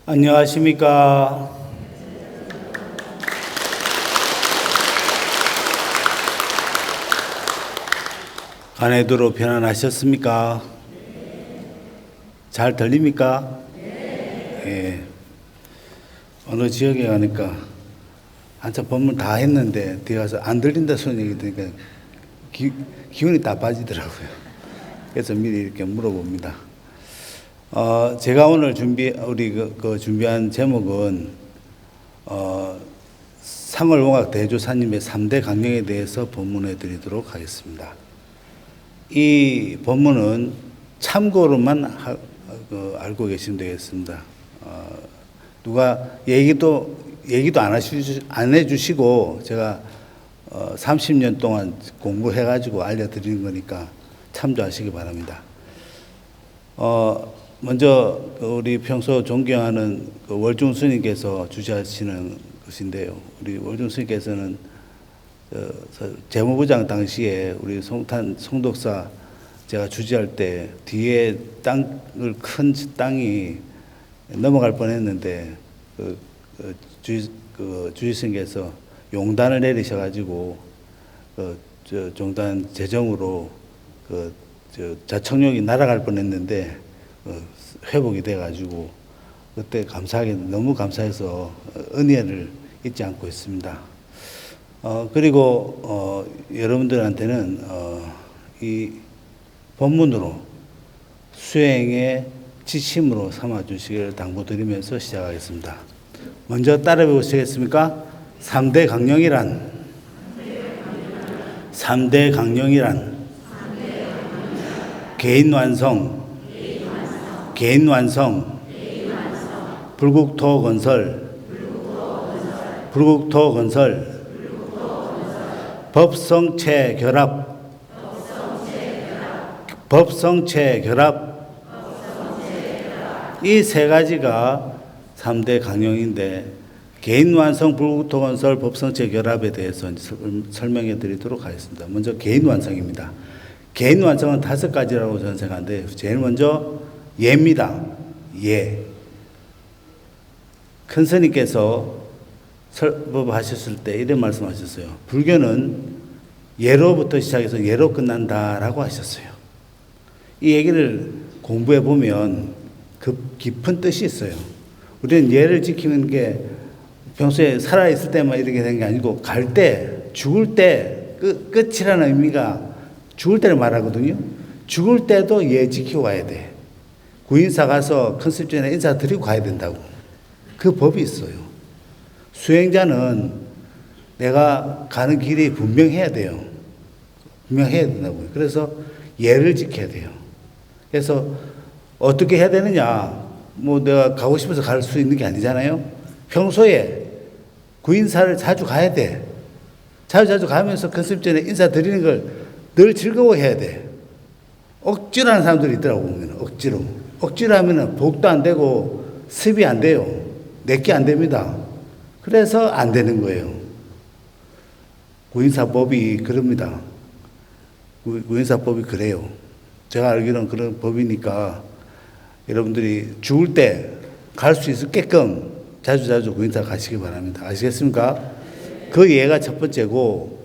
안녕하십니까. 간에도로 편안하셨습니까? 잘 들립니까? 예. 어느 지역에 가니까 한참 법문 다 했는데 뒤에 가서 안 들린다 소리 얘기 들으니까 기운이 다 빠지더라고요. 그래서 미리 이렇게 물어봅니다. 제가 오늘 준비한 제목은 상월봉학 대조사님의 3대 강령에 대해서 법문해 드리도록 하겠습니다. 이 법문은 참고로만 알고 계시면 되겠습니다. 누가 얘기도 안 해주시고 제가 30년 동안 공부해가지고 알려드리는 거니까 참조하시기 바랍니다. 먼저 우리 평소 존경하는 월중 스님께서 주재하시는 것인데요. 우리 월중 스님께서는 재무부장 당시에 우리 송독사 제가 주재할 때 뒤에 큰 땅이 넘어갈 뻔했는데 주지스님께서 용단을 내리셔가지고 종단 재정으로 자청룡이 날아갈 뻔했는데 회복이 돼가지고 그때 너무 감사해서 은혜를 잊지 않고 있습니다. 그리고 여러분들한테는 이 법문으로 수행의 지침으로 삼아 주시기를 당부드리면서 시작하겠습니다. 먼저 따라해 보시겠습니까? 3대 강령이란 개인 완성, 불국토 건설, 법성체 결합, 이 세 가지가 3대 강령인데 개인 완성, 불국토 건설, 법성체 결합에 대해서 설명해 드리도록 하겠습니다. 먼저 개인 완성입니다. 개인 완성은 5가지라고 저는 생각하는데 제일 먼저 예입니다. 예. 큰 스님께서 설법하셨을 때 이런 말씀하셨어요. 불교는 예로부터 시작해서 예로 끝난다라고 하셨어요. 이 얘기를 공부해 보면 깊은 뜻이 있어요. 우리는 예를 지키는 게 평소에 살아있을 때만 이렇게 되는 게 아니고 갈 때, 죽을 때 끝이라는 의미가 죽을 때를 말하거든요. 죽을 때도 예 지키고 가야 돼. 구인사 가서 컨셉 전에 인사 드리고 가야 된다고. 그 법이 있어요. 수행자는 내가 가는 길이 분명해야 돼요. 분명해야 된다고요. 그래서 예를 지켜야 돼요. 그래서 어떻게 해야 되느냐. 내가 가고 싶어서 갈 수 있는 게 아니잖아요. 평소에 구인사를 자주 가야 돼. 자주 가면서 컨셉 전에 인사 드리는 걸 늘 즐거워해야 돼. 억지로 하는 사람들이 있더라고, 보면. 억지로 하면 복도 안 되고 습이 안 돼요. 내게 안 됩니다. 그래서 안 되는 거예요. 구인사법이 그럽니다. 구인사법이 그래요. 제가 알기로는 그런 법이니까 여러분들이 죽을 때 갈 수 있게끔 자주 구인사 가시기 바랍니다. 아시겠습니까? 그 예가 첫 번째고,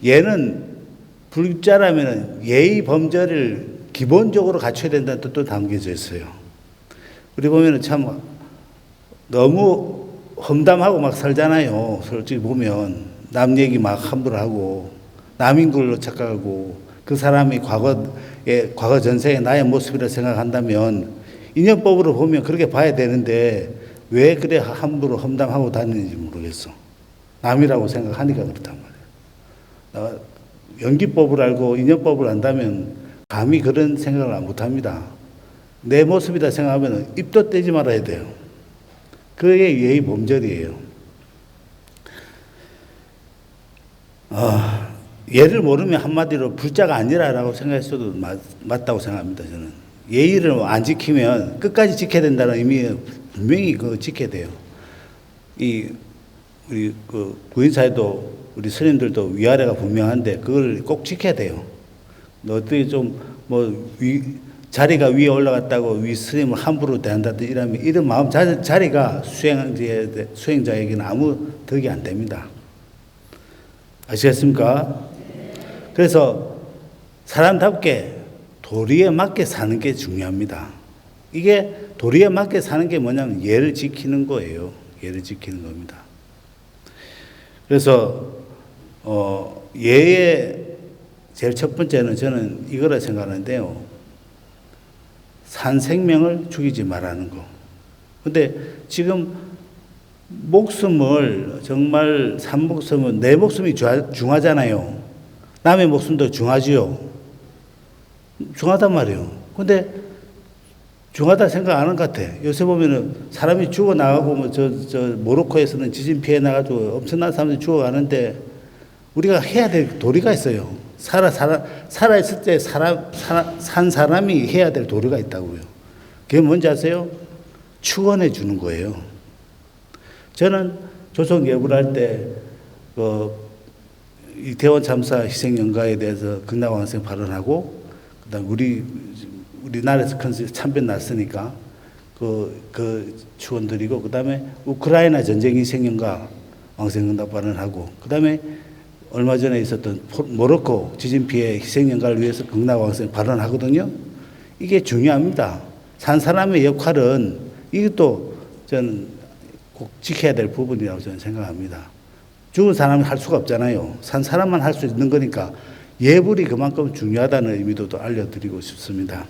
예는 불자라면 예의 범절을 기본적으로 갖춰야 된다는 뜻도 담겨져 있어요. 우리 보면 참 너무 험담하고 막 살잖아요. 솔직히 보면 남 얘기 막 함부로 하고 남인 걸로 착각하고 그 사람이 과거 전생에 나의 모습이라 생각한다면 인연법으로 보면 그렇게 봐야 되는데 왜 그래 함부로 험담하고 다니는지 모르겠어. 남이라고 생각하니까 그렇단 말이에요. 연기법을 알고 인연법을 안다면 감히 그런 생각을 못합니다. 내 모습이다 생각하면 입도 떼지 말아야 돼요. 그게 예의 범절이에요. 예를 모르면 한마디로 불자가 아니라라고 생각했어도 맞다고 생각합니다. 저는 예의를 안 지키면 끝까지 지켜야 된다는 의미 분명히 지켜야 돼요. 우리 구인사에도 우리 스님들도 위아래가 분명한데 그걸 꼭 지켜야 돼요. 어떻게 자리가 위에 올라갔다고 위 스님을 함부로 대한다든지 이런 마음 자리가 수행자에게는 아무 덕이 안 됩니다. 아시겠습니까? 그래서 사람답게 도리에 맞게 사는 게 중요합니다. 이게 도리에 맞게 사는 게 뭐냐면 예를 지키는 거예요. 예를 지키는 겁니다. 그래서 예의 제일 첫 번째는 저는 이거라 생각하는데요. 산 생명을 죽이지 말라는 거. 근데 지금 목숨을 정말 산 목숨은 내 목숨이 중하잖아요. 남의 목숨도 중하지요. 중하단 말이에요. 근데 중하다 생각 안 하는 것 같아. 요새 보면은 사람이 죽어나가고 뭐 모로코에서는 지진 피해 나가지고 엄청난 사람들이 죽어가는데 우리가 해야 될 도리가 있어요. 살아있을 때 산 사람이 해야 될 도리가 있다고요. 그게 뭔지 아세요? 축원해 주는 거예요. 저는 조선 예불 할 때, 이태원 참사 희생연가에 대해서 극락왕생 발언하고, 그 다음 우리나라에서 큰 참변 났으니까, 축원 드리고, 그 다음에 우크라이나 전쟁 희생연가 왕생극락 발언하고, 그 다음에 얼마 전에 있었던 모로코 지진 피해 희생연가를 위해서 극락왕생 발언하거든요. 이게 중요합니다. 산 사람의 역할은 이것도 저는 꼭 지켜야 될 부분이라고 저는 생각합니다. 죽은 사람은 할 수가 없잖아요. 산 사람만 할 수 있는 거니까 예불이 그만큼 중요하다는 의미도 또 알려드리고 싶습니다.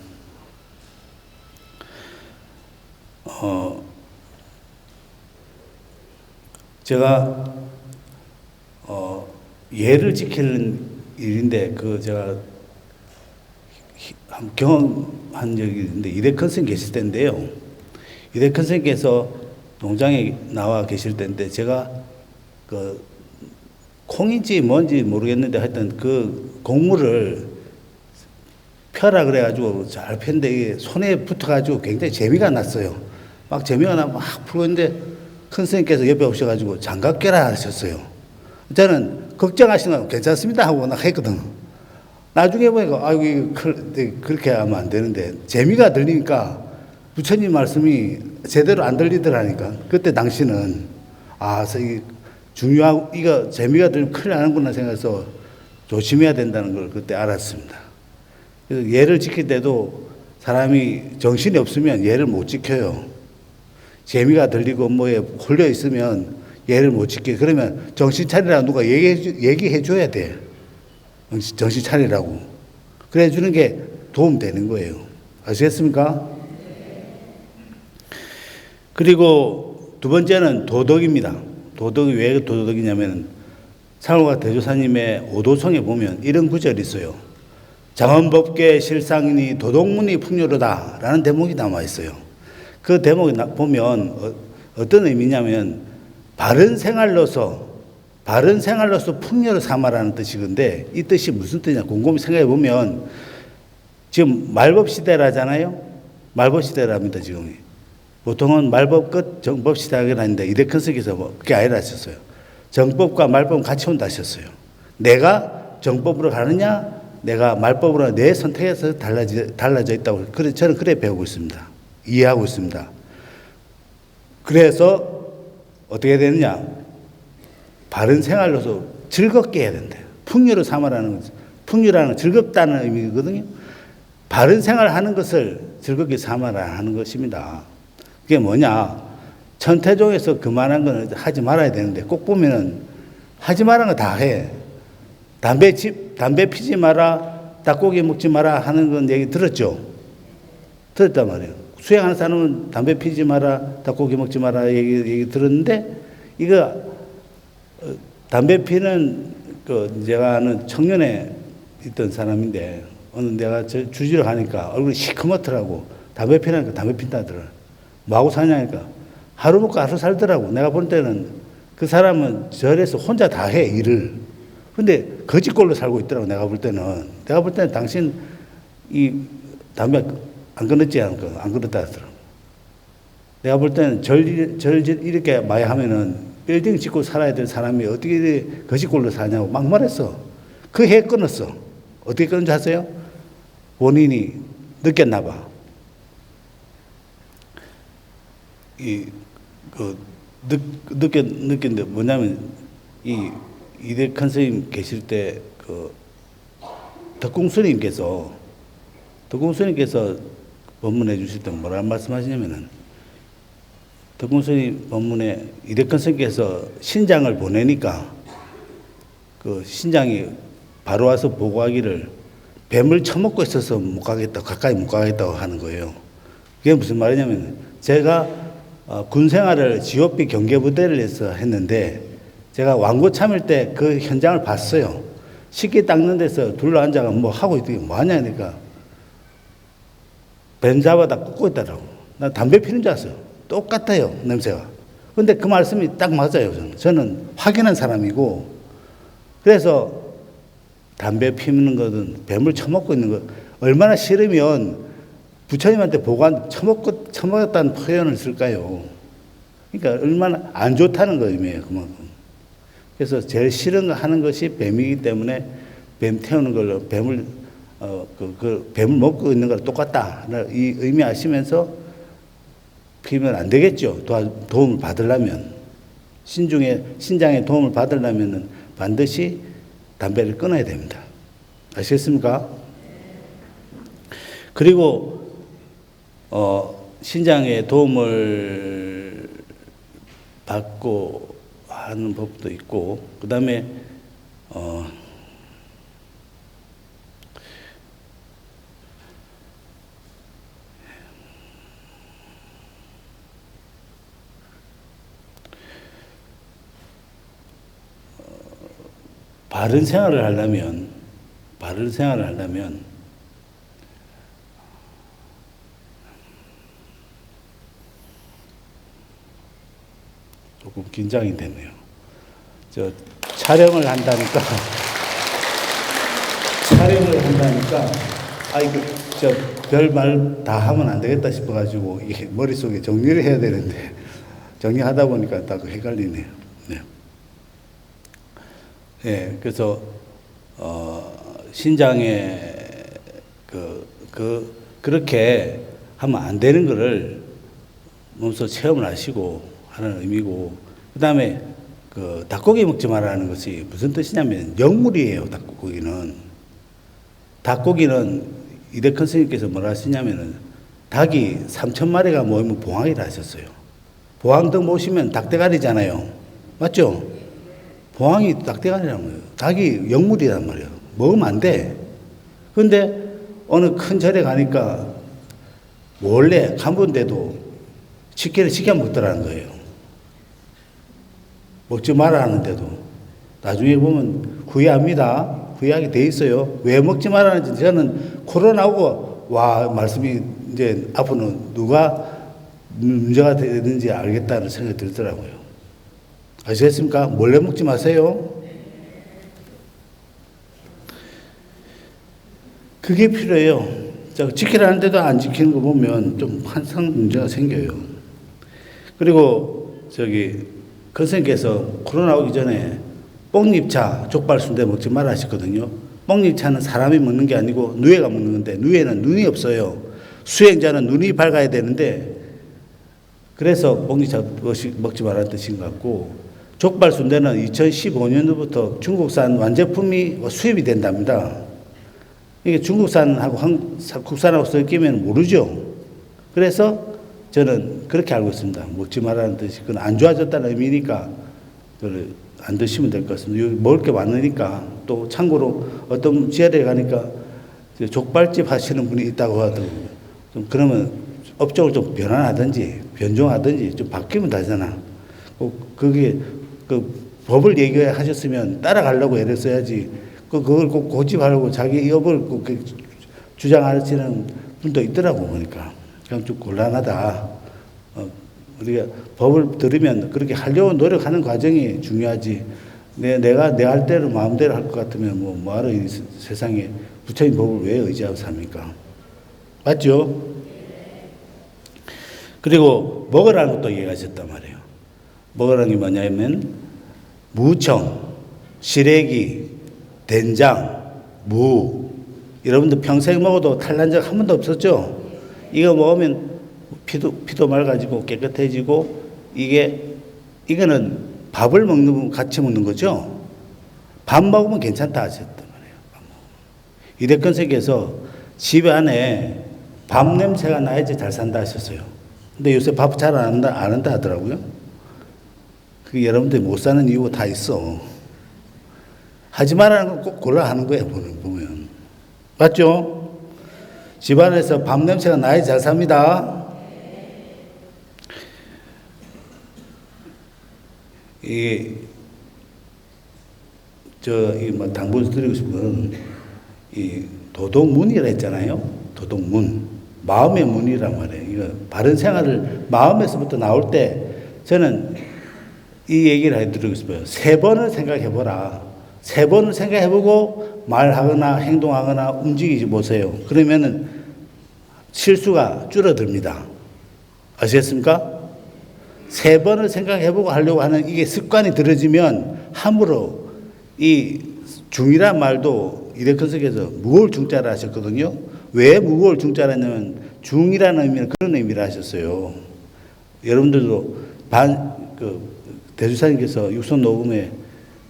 제가 예를 지키는 일인데 제가 경험한 적이 있는데 이대큰 선생 계실 때인데요. 이대큰 선생께서 농장에 나와 계실 때인데 제가 콩인지 뭔지 모르겠는데 하여튼 곡물을 펴라 그래가지고 잘 폈는데 손에 붙어가지고 굉장히 재미가 났어요. 막 재미가 나고 막 풀고 있는데 큰 선생님께서 옆에 오셔가지고 장갑 껴라 하셨어요. 저는 걱정하시는 거 괜찮습니다 하고 나 했거든. 나중에 보니까 아이고 그렇게 하면 안 되는데 재미가 들리니까 부처님 말씀이 제대로 안 들리더라니까. 그때 당시는 중요하고 이거 재미가 들면 큰일 나는구나 생각해서 조심해야 된다는 걸 그때 알았습니다. 그래서 예를 지킬 때도 사람이 정신이 없으면 예를 못 지켜요. 재미가 들리고 뭐에 홀려 있으면 예를 못 지켜. 그러면 정신 차리라고 누가 얘기해 줘야 돼. 정신 차리라고. 그래 주는 게 도움 되는 거예요. 아시겠습니까? 그리고 두 번째는 도덕입니다. 도덕이 왜 도덕이냐면 상호가 대조사님의 오도성에 보면 이런 구절이 있어요. 장원법계 실상이니 도덕문이 풍요로다 라는 대목이 남아 있어요. 그 대목이 보면 어떤 의미냐면 바른 생활로서 풍요를 삼아라는 뜻이건데 이 뜻이 무슨 뜻이냐 곰곰이 생각해 보면 지금 말법 시대라잖아요. 말법 시대랍니다 지금. 보통은 말법 끝 정법 시대가 아닌데 이대큰 스님께서 그게 아니라 하셨어요. 정법과 말법은 같이 온다 하셨어요. 내가 정법으로 가느냐 내가 말법으로 내 선택에서 달라져 있다고. 그래 저는 그래 배우고 있습니다. 이해하고 있습니다. 그래서 어떻게 되느냐 바른 생활로서 즐겁게 해야 된대요. 풍요를 삼아라는 거죠. 풍요라는 건 즐겁다는 의미거든요. 바른 생활을 하는 것을 즐겁게 삼아라 하는 것입니다. 그게 뭐냐 천태종에서 그만한 건 하지 말아야 되는데 꼭 보면은 하지 말라는 거 다 해. 담배 피지 마라, 닭고기 먹지 마라 하는 건 얘기 들었죠? 들었단 말이에요. 수행하는 사람은 담배 피지 마라, 닭고기 먹지 마라 얘기 들었는데 이거 담배 피는 제가 아는 청년에 있던 사람인데 어느 내가 주지를 가니까 얼굴이 시커멓더라고. 담배 피라니까 담배 핀다더라. 뭐하고 사냐니까 하루 먹고 하루 살더라고. 내가 볼 때는 그 사람은 절에서 혼자 다 해 일을. 근데 거지꼴로 살고 있더라고. 내가 볼 때는 당신 이 담배 안 끊었지 않을까? 안 끊었다 하더라고. 내가 볼 때는 절 이렇게 많이 하면은 빌딩 짓고 살아야 될 사람이 어떻게 거지꼴로 사냐고 막 말했어. 그 해 끊었어. 어떻게 끊은지 아세요? 본인이 느꼈나 봐. 느꼈는데 뭐냐면, 이대큰 스님 계실 때, 덕궁 스님께서 법문해 주실 때 뭐라 말씀하시냐면은, 덕궁 스님 법문에 이대큰 스님께서 신장을 보내니까, 신장이 바로 와서 보고하기를, 뱀을 처먹고 있어서 못 가겠다, 가까이 못 가겠다고 하는 거예요. 그게 무슨 말이냐면, 제가 군 생활을 GOP 경계부대를 해서 했는데, 제가 왕고 참을 때 그 현장을 봤어요. 식기 닦는 데서 둘러 앉아가 뭐 하고 있더니 뭐 하냐 하니까, 뱀 잡아다 굽고 있더라고. 나 담배 피는 줄 알았어요. 똑같아요, 냄새가. 근데 그 말씀이 딱 맞아요, 저는 확인한 사람이고, 그래서 담배 피우는 거든 뱀을 처먹고 있는 거, 얼마나 싫으면 부처님한테 보고한 처먹었다는 표현을 쓸까요? 그러니까 얼마나 안 좋다는 거 의미예요, 그만큼. 그래서 제일 싫은 거 하는 것이 뱀이기 때문에 뱀 태우는 걸로 뱀을 먹고 있는 거랑 똑같다. 이 의미 아시면서 피우면 안 되겠죠. 도움을 받으려면. 신장에 도움을 받으려면 반드시 담배를 끊어야 됩니다. 아시겠습니까? 그리고, 신장에 도움을 받고 하는 법도 있고, 그 다음에, 바른 생활을 하려면 조금 긴장이 되네요. 촬영을 한다니까, 별말 다 하면 안 되겠다 싶어가지고, 이게 머릿속에 정리를 해야 되는데, 정리하다 보니까 딱 헷갈리네요. 네. 예, 그래서, 신장에, 그렇게 하면 안 되는 거를 몸소 체험을 하시고 하는 의미고, 그 다음에 닭고기 먹지 말라는 것이 무슨 뜻이냐면 영물이에요, 닭고기는 이대큰 스님께서 뭐라 하시냐면은 닭이 3,000마리가 모이면 봉황이라 하셨어요. 봉황 모시면 닭대가리잖아요. 맞죠? 봉황이 닭대가리라는 거예요. 닭이 영물이란 말이에요. 먹으면 안 돼. 근데 어느 큰 절에 가니까 원래 간본데도 식혜를 시켜 먹더라는 거예요. 먹지 말아 하는데도. 나중에 보면 후회합니다. 후회하게 돼 있어요. 왜 먹지 말아 하는지 저는 코로나 오고 말씀이 이제 앞으로는 누가 문제가 되는지 알겠다는 생각이 들더라고요. 아시겠습니까? 몰래 먹지 마세요. 그게 필요해요. 지키라는데도 안 지키는 거 보면 좀 항상 문제가 생겨요. 그리고 그 선생님께서 코로나 오기 전에 뽕잎차, 족발순대 먹지 말아 하셨거든요. 뽕잎차는 사람이 먹는 게 아니고 누에가 먹는 건데, 누에는 눈이 없어요. 수행자는 눈이 밝아야 되는데, 그래서 뽕잎차 먹지 말라는 뜻인 것 같고, 족발순대는 2015년도부터 중국산 완제품이 수입이 된답니다. 이게 중국산하고 국산하고 섞이면 모르죠. 그래서 저는 그렇게 알고 있습니다. 먹지 말라는 뜻이, 그건 안 좋아졌다는 의미니까, 그걸 안 드시면 될 것 같습니다. 여기 먹을 게 많으니까. 또 참고로 어떤 지하에 가니까 족발집 하시는 분이 있다고 하더라고요. 좀 그러면 업종을 좀 변종하든지 좀 바뀌면 되잖아. 그게 법을 얘기하셨으면 따라가려고 애를 써야지. 그걸 꼭 고집하려고 자기 업을 꼭 주장하시는 분도 있더라고 보니까. 그냥 좀 곤란하다. 우리가 법을 들으면 그렇게 하려고 노력하는 과정이 중요하지. 내가 내 할 대로 마음대로 할 것 같으면 뭐하러 이 세상에 부처님 법을 왜 의지하고 삽니까? 맞죠? 그리고 먹으라는 것도 얘기하셨단 말이에요. 먹으라는 게 뭐냐면 무청, 시래기, 된장, 무 여러분들 평생 먹어도 탈난 적 한 번도 없었죠? 이거 먹으면 피도 맑아지고 깨끗해지고 이거는 밥을 같이 먹는 거죠? 밥 먹으면 괜찮다 하셨단 말이에요. 이대건설께서 집 안에 밥 냄새가 나야지 잘 산다 하셨어요. 근데 요새 밥 잘 안 한다 하더라고요. 그게 여러분들이 못 사는 이유가 다 있어. 하지 말라는 거 꼭 골라 하는 거예요, 보면. 맞죠? 집안에서 밥 냄새가 나야지 잘 삽니다. 당부 드리고 싶은 건, 도덕문이라 했잖아요. 도덕문. 마음의 문이란 말이에요. 이거 바른 생활을 마음에서부터 나올 때, 저는 이 얘기를 해드리고 싶어요. 3번을 생각해보라. 3번을 생각해보고 말하거나 행동하거나 움직이지 보세요. 그러면은 실수가 줄어듭니다. 아시겠습니까? 3번을 생각해보고 하려고 하는 이게 습관이 들어지면 함부로 이 중이란 말도 이대건석에서 무거울 중자를 하셨거든요. 왜 무거울 중자를 했냐면 중이라는 의미는 그런 의미를 하셨어요. 여러분들도 대주사님께서 육선 녹음에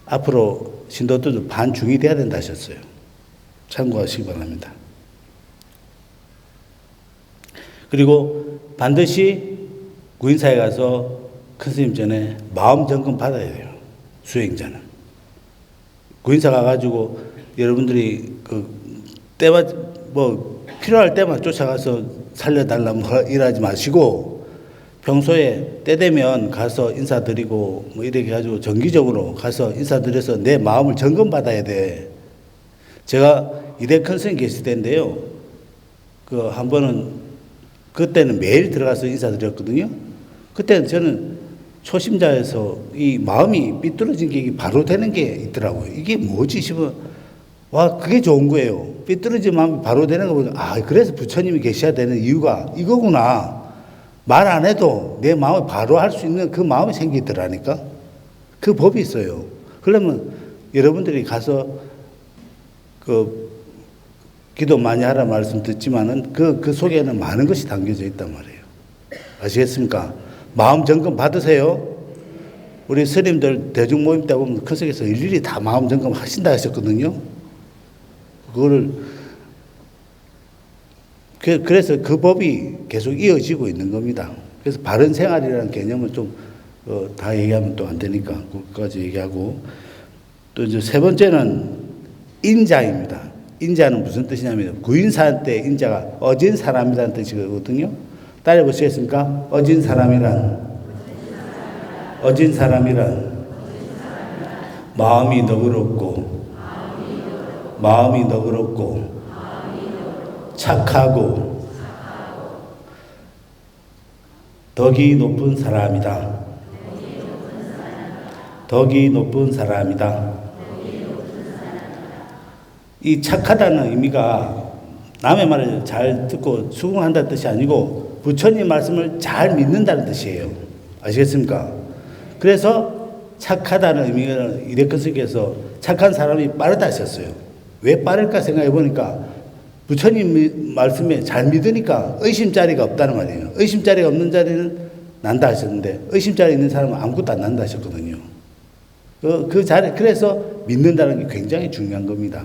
앞으로 신도들도 반중이 돼야 된다 하셨어요. 참고하시기 바랍니다. 그리고 반드시 구인사에 가서 큰 스님 전에 마음 점검 받아야 돼요. 수행자는. 구인사 가가지고 여러분들이 필요할 때만 쫓아가서 살려달라 일하지 마시고 평소에 때 되면 가서 인사드리고 이렇게 해가지고 정기적으로 가서 인사드려서 내 마음을 점검받아야 돼. 제가 이대 큰 스님 계실 때인데요. 한 번은 그때는 매일 들어가서 인사드렸거든요. 그때는 저는 초심자에서 이 마음이 삐뚤어진 게 바로 되는 게 있더라고요. 이게 뭐지 싶어. 와, 그게 좋은 거예요. 삐뚤어진 마음이 바로 되는 거 보니까, 그래서 부처님이 계셔야 되는 이유가 이거구나. 말 안 해도 내 마음을 바로 할 수 있는 그 마음이 생기더라니까. 그 법이 있어요. 그러면 여러분들이 가서 기도 많이 하라 말씀 듣지만은 그 속에는 많은 것이 담겨져 있단 말이에요. 아시겠습니까? 마음 점검 받으세요. 우리 스님들 대중 모임 때 보면 큰 속에서 일일이 다 마음 점검 하신다 하셨거든요. 그래서 그 법이 계속 이어지고 있는 겁니다. 그래서 바른 생활이라는 개념을 다 얘기하면 또 안 되니까 그것까지 얘기하고, 또 이제 3번째는 인자입니다. 인자는 무슨 뜻이냐면 구인사 때 인자가 어진 사람이라는 뜻이거든요. 따라 보시겠습니까? 어진 사람이란 마음이 너그럽고 착하고 덕이 높은 사람이다. 이 착하다는 의미가 남의 말을 잘 듣고 수긍한다는 뜻이 아니고 부처님 말씀을 잘 믿는다는 뜻이에요. 아시겠습니까? 그래서 착하다는 의미는 이대건석에서 착한 사람이 빠르다 하셨어요. 왜 빠를까 생각해 보니까 부처님 말씀에 잘 믿으니까 의심자리가 없다는 말이에요. 의심자리가 없는 자리는 난다 하셨는데 의심자리 있는 사람은 아무것도 안 난다 하셨거든요. 그 자리, 그래서 믿는다는 게 굉장히 중요한 겁니다.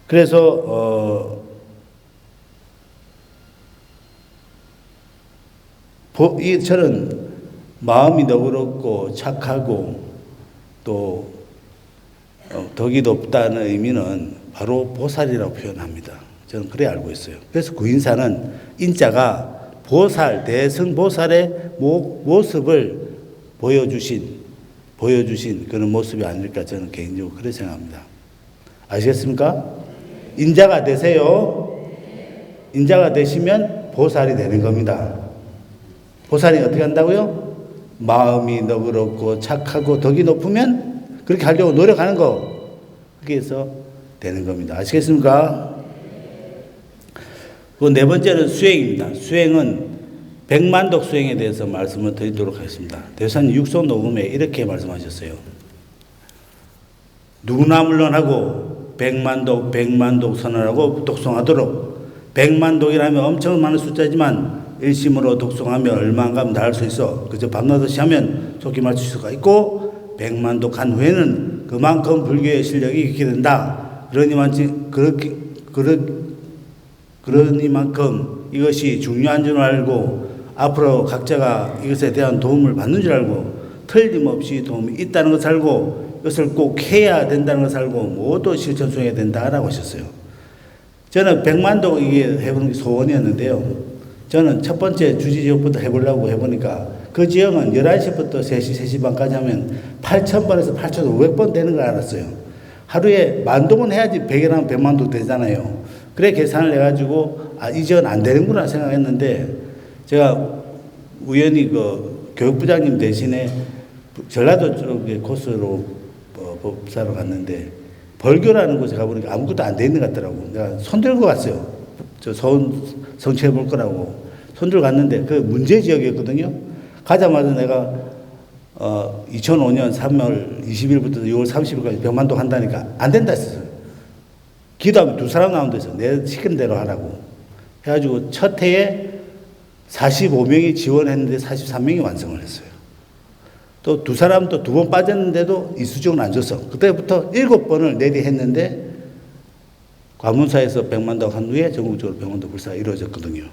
그래서 저는 마음이 너그럽고 착하고 또 덕이 높다는 의미는 바로 보살이라고 표현합니다. 저는 그래 알고 있어요. 그래서 구인사는 인자가 보살, 대승보살의 모습을 보여주신 그런 모습이 아닐까 저는 개인적으로 그렇게 생각합니다. 아시겠습니까? 인자가 되세요. 인자가 되시면 보살이 되는 겁니다. 보살이 어떻게 한다고요? 마음이 너그럽고 착하고 덕이 높으면 그렇게 하려고 노력하는 거. 그렇게 해서 되는 겁니다. 아시겠습니까? 그 4번째는 수행입니다. 수행은 백만덕 수행에 대해서 말씀을 드리도록 하겠습니다. 대사님 육손 녹음에 이렇게 말씀하셨어요. 누구나 물론하고 백만독 선언하고 독송하도록. 백만독이라면 엄청 많은 숫자지만 일심으로 독송하면 얼마인가 나을 수 있어. 그저 밤낮없이 하면 좋게 맞출 수가 있고, 백만독 한 후에는 그만큼 불교의 실력이 있게 된다. 그러니만큼 이것이 중요한 줄 알고 앞으로 각자가 이것에 대한 도움을 받는 줄 알고 틀림없이 도움이 있다는 것을 알고 이것을 꼭 해야 된다는 것을 알고 모두 실천 수행해야 된다라고 하셨어요. 저는 백만독 이게 해보는 게 소원이었는데요. 저는 첫 번째 주지지역부터 해보려고 해보니까 그 지역은 11시부터 3시, 3시 반까지 하면 8,000번에서 8,500번 되는 걸 알았어요. 하루에 10,000동은 해야지 100이라면 100만독 되잖아요. 그래 계산을 해가지고 이 지역은 안 되는구나 생각했는데 제가 우연히 그 교육부장님 대신에 전라도 쪽의 코스로 법사로 갔는데 벌교라는 곳에 가보니까 아무것도 안 돼 있는 것 같더라고. 내가 손들고 갔어요. 저 성취해 볼 거라고. 손들고 갔는데 그 문제 지역이었거든요. 가자마자 내가 2005년 3월 20일부터 6월 30일까지 백만독 한다니까 안 된다 했어요. 기도하면 2사람 나온대서 내 시킨 대로 하라고. 해가지고 첫 해에 45명이 지원했는데 43명이 완성을 했어요. 또 2사람 또 2번 빠졌는데도 이수정은 안 줬어. 그때부터 7번을 내리했는데 관문사에서 백만독 한 후에 전국적으로 백만독 불사가 이루어졌거든요.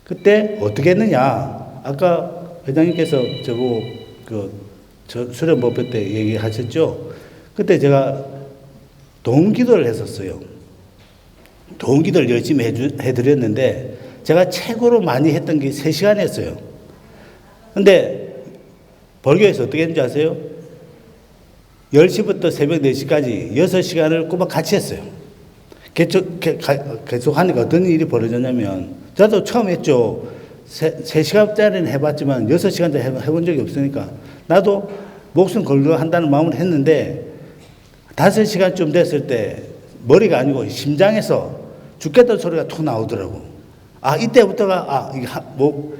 그때 어떻게 했느냐. 아까 회장님께서 저보고 수련법회 때 얘기하셨죠. 그때 제가 동기도를 했었어요. 동기도를 열심히 해드렸는데 제가 최고로 많이 했던 게 3시간 했어요. 근데 벌교에서 어떻게 했는지 아세요? 10시부터 새벽 4시까지 6시간을 꼬박 같이 했어요. 계속 하니까 어떤 일이 벌어졌냐면 저도 처음 했죠. 3시간짜리는 해봤지만 6시간짜리 해본 적이 없으니까 나도 목숨 걸고 한다는 마음을 했는데 5시간쯤 됐을 때 머리가 아니고 심장에서 죽겠다는 소리가 툭 나오더라고. 이때부터가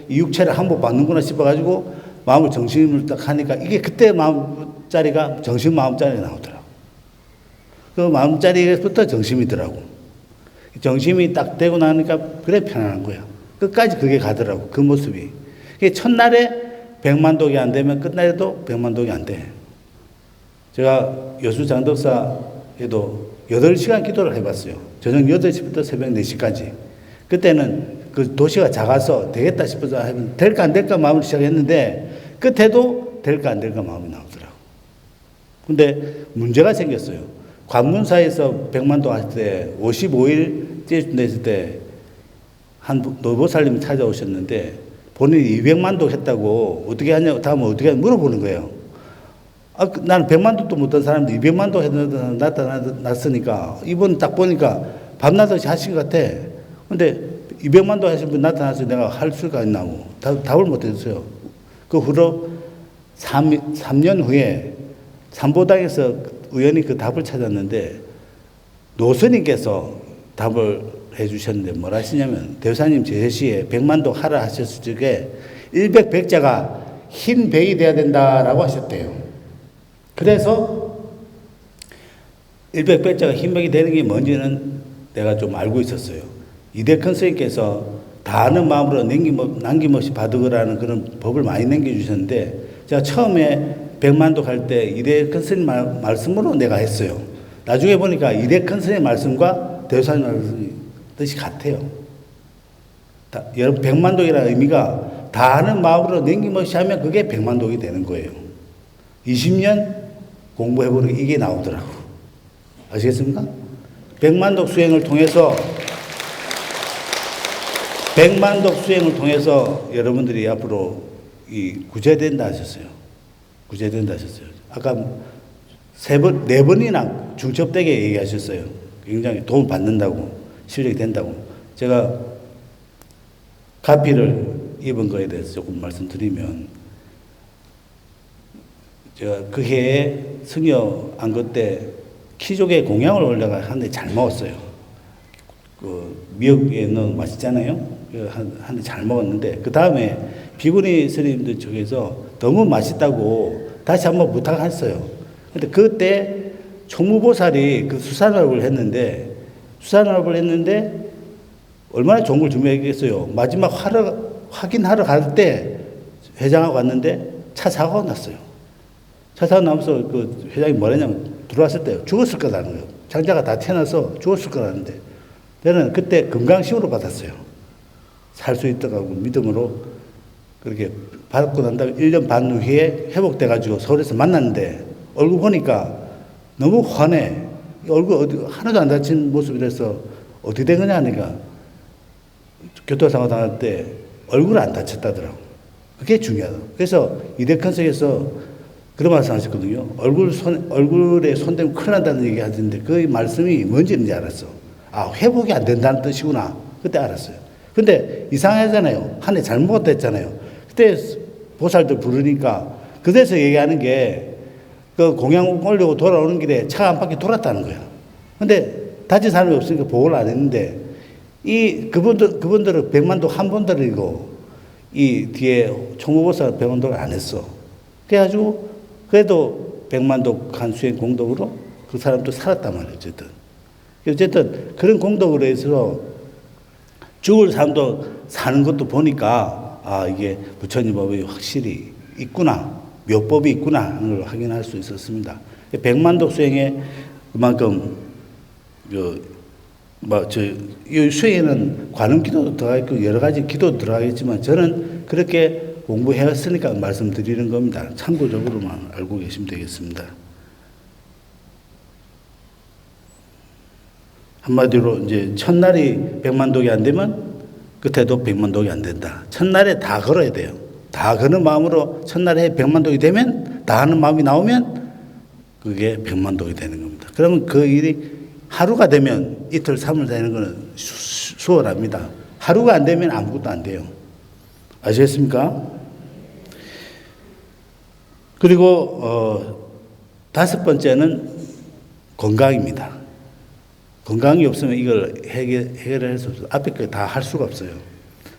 이 육체를 항복 받는구나 싶어가지고 마음을 정신을 딱 하니까 이게 그때 마음짜리가 정신 마음짜리가 나오더라고. 그 마음짜리부터 정심이더라고. 정심이 딱 되고 나니까 그래 편안한 거야. 끝까지 그게 가더라고. 그 모습이. 첫날에 100만독이 안 되면 끝날에도 100만독이 안 돼. 제가 여수 장덕사에도 8시간 기도를 해봤어요. 저녁 8시부터 새벽 4시까지. 그때는 그 도시가 작아서 되겠다 싶어서 하면 될까 안 될까 마음을 시작했는데 끝에도 될까 안 될까 마음이 나오더라고. 근데 문제가 생겼어요. 관문사에서 백만독 할 때 55일째 냈을 때 한 노보살님이 찾아오셨는데 본인이 200만독 했다고 어떻게 하냐고 다음에 어떻게 하냐고 물어보는 거예요. 나는 100만독도 못한 사람도 200만독 했는데 나타났으니까 이번 딱 보니까 밤낮없이 하신 것 같아. 근데 200만독 하신 분 나타나서 내가 할 수가 있나고 답을 못 했어요. 그 후로 3년 후에 삼보당에서 우연히 그 답을 찾았는데 노스님께서 답을 해주셨는데 뭐라 하시냐면 대사님 제시에 100만독 하라 하셨을 적에 100백자가 흰 백이 돼야 된다라고 하셨대요. 그래서 100백자가 흰 백이 되는 게 뭔지는 내가 좀 알고 있었어요. 이대큰 스님께서 다 아는 마음으로 남김없이 받으라는 그런 법을 많이 남겨주셨는데 제가 처음에 100만독 할 때 이대큰 스님 말씀으로 내가 했어요. 나중에 보니까 이대큰 스님 말씀과 대사님 말씀이 뜻이 같아요. 여러분 100만독이라는 의미가 다 아는 마음으로 남김없이 하면 그게 100만독이 되는 거예요. 20년 공부해보니 이게 나오더라고. 아시겠습니까? 100만독 수행을 통해서 여러분들이 앞으로 구제된다 하셨어요. 구제된다 하셨어요. 아까 4번이나 중첩되게 얘기하셨어요. 굉장히 도움 받는다고, 실력이 된다고. 제가 가피를 입은 거에 대해서 조금 말씀드리면, 제가 그 해에 승려 안거 때 키조개 공양을 올려가 한 대 잘 먹었어요. 미역에 넣어 맛있잖아요. 한 대 잘 먹었는데 그 다음에 비구니 스님들 쪽에서 너무 맛있다고 다시 한번 부탁했어요. 근데 그때 총무보살이 그 수산업을 했는데 얼마나 좋은 걸 준비했겠어요. 마지막 확인하러 갈 때 회장하고 갔는데 차 사고가 났어요. 차 사고 나면서 그 회장이 뭐랬냐면 들어왔을 때 죽었을 거라는 거예요. 장자가 다 태어나서 죽었을 거라는데 저는 그때 건강식으로 받았어요. 살 수 있다고 믿음으로 그렇게 받고 난 다음에 1년 반 후에 회복돼가지고 서울에서 만났는데 얼굴 보니까 너무 환해. 얼굴 하나도 안 다친 모습이라서 어떻게 된 거냐 하니까 교통사고 당할 때 얼굴 안 다쳤다더라고. 그게 중요하다. 그래서 이대컨석에서 그런 말씀 하셨거든요. 얼굴에 손대면 큰일 난다는 얘기 하던데 그 말씀이 뭔지 이제 알았어. 아, 회복이 안 된다는 뜻이구나. 그때 알았어요. 근데 이상하잖아요. 한 해 잘못 됐잖아요. 그때 보살들 부르니까 그래서 얘기하는 게 그 공양 올리고 돌아오는 길에 차가 한 바퀴 돌았다는 거예요. 근데 다친 사람이 없으니까 보호를 안 했는데 그분들은 백만도 한 번 들이고 이 뒤에 총무보살 백만도를 안 했어. 그래가지고 그래도 백만도 간 수행 공덕으로 그 사람도 살았단 말이에요. 어쨌든 그런 공덕으로 해서 죽을 사람도 사는 것도 보니까 아, 이게 부처님 법이 확실히 있구나. 묘법이 있구나 하는 걸 확인할 수 있었습니다. 백만도 수행에 그만큼 이 수행에는 관음 기도도 들어가 있고 여러 가지 기도도 들어가겠지만 저는 그렇게 공부해왔으니까 말씀드리는 겁니다. 참고적으로만 알고 계시면 되겠습니다. 한마디로 이제 첫날이 백만독이 안 되면 끝에도 백만독이 안 된다. 첫날에 다 걸어야 돼요. 다 거는 마음으로 첫날에 백만독이 되면 다 하는 마음이 나오면 그게 백만독이 되는 겁니다. 그러면 그 일이 하루가 되면 이틀, 3일 되는 것은 수월합니다. 하루가 안 되면 아무것도 안 돼요. 아시겠습니까? 그리고 다섯 번째는 건강입니다. 건강이 없으면 이걸 해결할 수 없어요. 앞에 거 다 할 수가 없어요.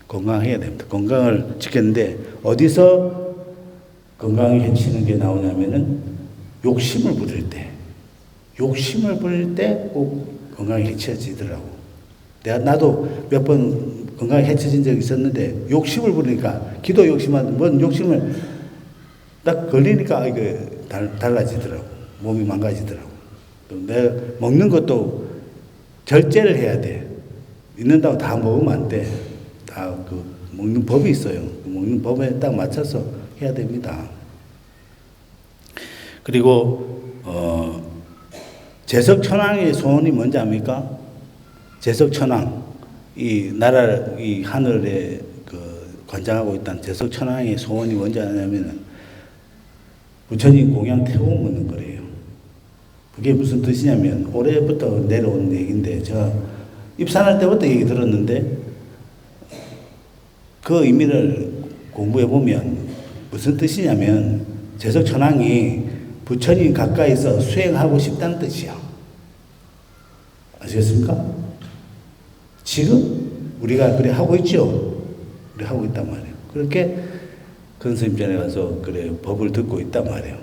건강해야 됩니다. 건강을 지켰는데 어디서 건강이 해치는 게 나오냐면은 욕심을 부릴 때 꼭 건강이 해쳐지더라고. 나도 몇 번 건강이 해쳐진 적이 있었는데 욕심을 부리니까 기도 욕심하는 뭔 욕심을 딱 걸리니까 이게 달라지더라고. 몸이 망가지더라고. 또 내가 먹는 것도 절제를 해야 돼. 있는다고 다 먹으면 안 돼. 다 그 먹는 법이 있어요. 먹는 법에 딱 맞춰서 해야 됩니다. 그리고 제석천왕의 소원이 뭔지 압니까? 제석천왕, 이 나라를 이 하늘에 그 관장하고 있다는 제석천왕의 소원이 뭔지 아냐면은 부처님 공양 태워 묻는 거래요. 그게 무슨 뜻이냐면 올해부터 내려온 얘기인데 제가 입산할 때부터 얘기 들었는데 그 의미를 공부해 보면 무슨 뜻이냐면 제석천왕이 부처님 가까이서 수행하고 싶다는 뜻이야. 아시겠습니까? 지금 우리가 그래 하고 있죠. 우리 하고 있단 말이에요. 그렇게 큰 스님 전에 가서 그래 법을 듣고 있단 말이에요.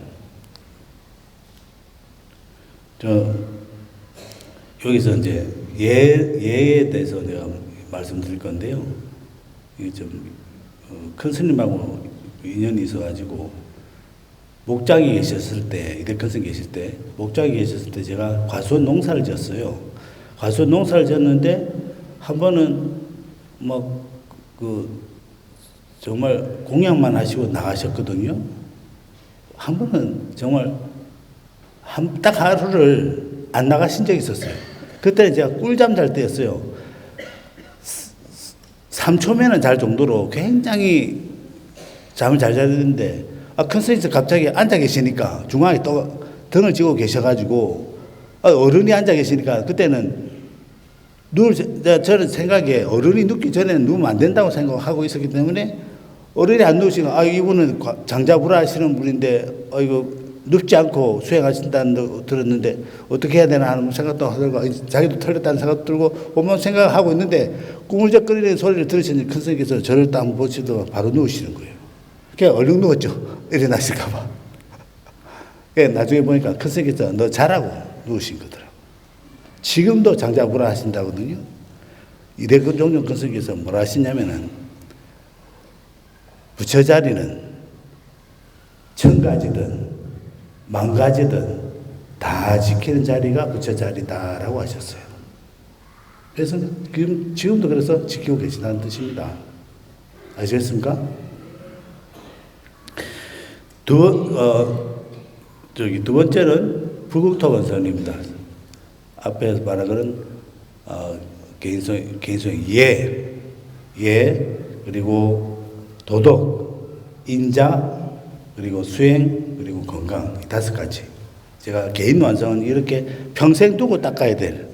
여기서 이제 예에 대해서 내가 말씀드릴 건데요. 이게 큰 스님하고 인연이 있어가지고 목장에 계셨을 때, 이대큰 스님 계실 때, 목장에 계셨을 때 제가 과수원 농사를 지었어요. 과수원 농사를 지었는데 한 번은 정말 공양만 하시고 나가셨거든요. 한 번은 정말 딱 하루를 안 나가신 적이 있었어요. 그때는 제가 꿀잠 잘 때였어요. 3초면은 잘 정도로 굉장히 잠을 잘 자는데 큰 스님께서 갑자기 앉아 계시니까 중앙에 또 등을 쥐고 계셔가지고 어른이 앉아 계시니까 그때는 저는 생각에 어른이 눕기 전에는 누우면 안 된다고 생각하고 있었기 때문에 어른이 안 누우시면 이분은 장자불화 하시는 분인데 이거 눕지 않고 수행하신다는 거 들었는데 어떻게 해야 되나 하는 생각도 하고 자기도 틀렸다는 생각도 들고 온몸 생각하고 있는데 꾸물적거리는 소리를 들으시니 큰 스님께서 저를 딱 보시다가 바로 누우시는 거예요. 그냥 얼른 누웠죠. 일어나실까 봐. 나중에 보니까 큰 스님께서 너 자라고 누우신 거더라고요. 지금도 장자부라 하신다거든요. 이대종종 건설께서 뭐라 하시냐면은 부처 자리는 천가지든 만가지든 다 지키는 자리가 부처 자리다라고 하셨어요. 그래서 지금도 그래서 지키고 계시다는 뜻입니다. 아시겠습니까? 두 번째는 불국토 건설입니다. 앞에서 말하는 개인성 예, 그리고 도덕, 인자, 그리고 수행, 그리고 건강, 이 5가지. 제가 개인 완성은 이렇게 평생 두고 닦아야 될,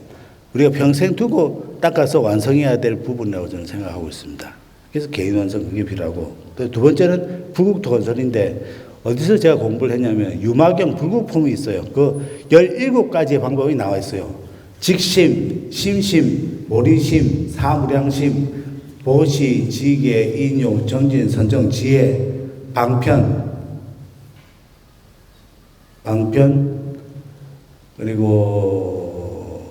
우리가 평생 두고 닦아서 완성해야 될 부분이라고 저는 생각하고 있습니다. 그래서 개인 완성 그게 필요하고, 두 번째는 불국토 건설인데, 어디서 제가 공부를 했냐면 유마경 불국품이 있어요. 그 17가지의 방법이 나와 있어요. 직심, 심심, 모리심, 사무량심, 보시, 지계, 인용, 정진, 선정, 지혜, 방편, 그리고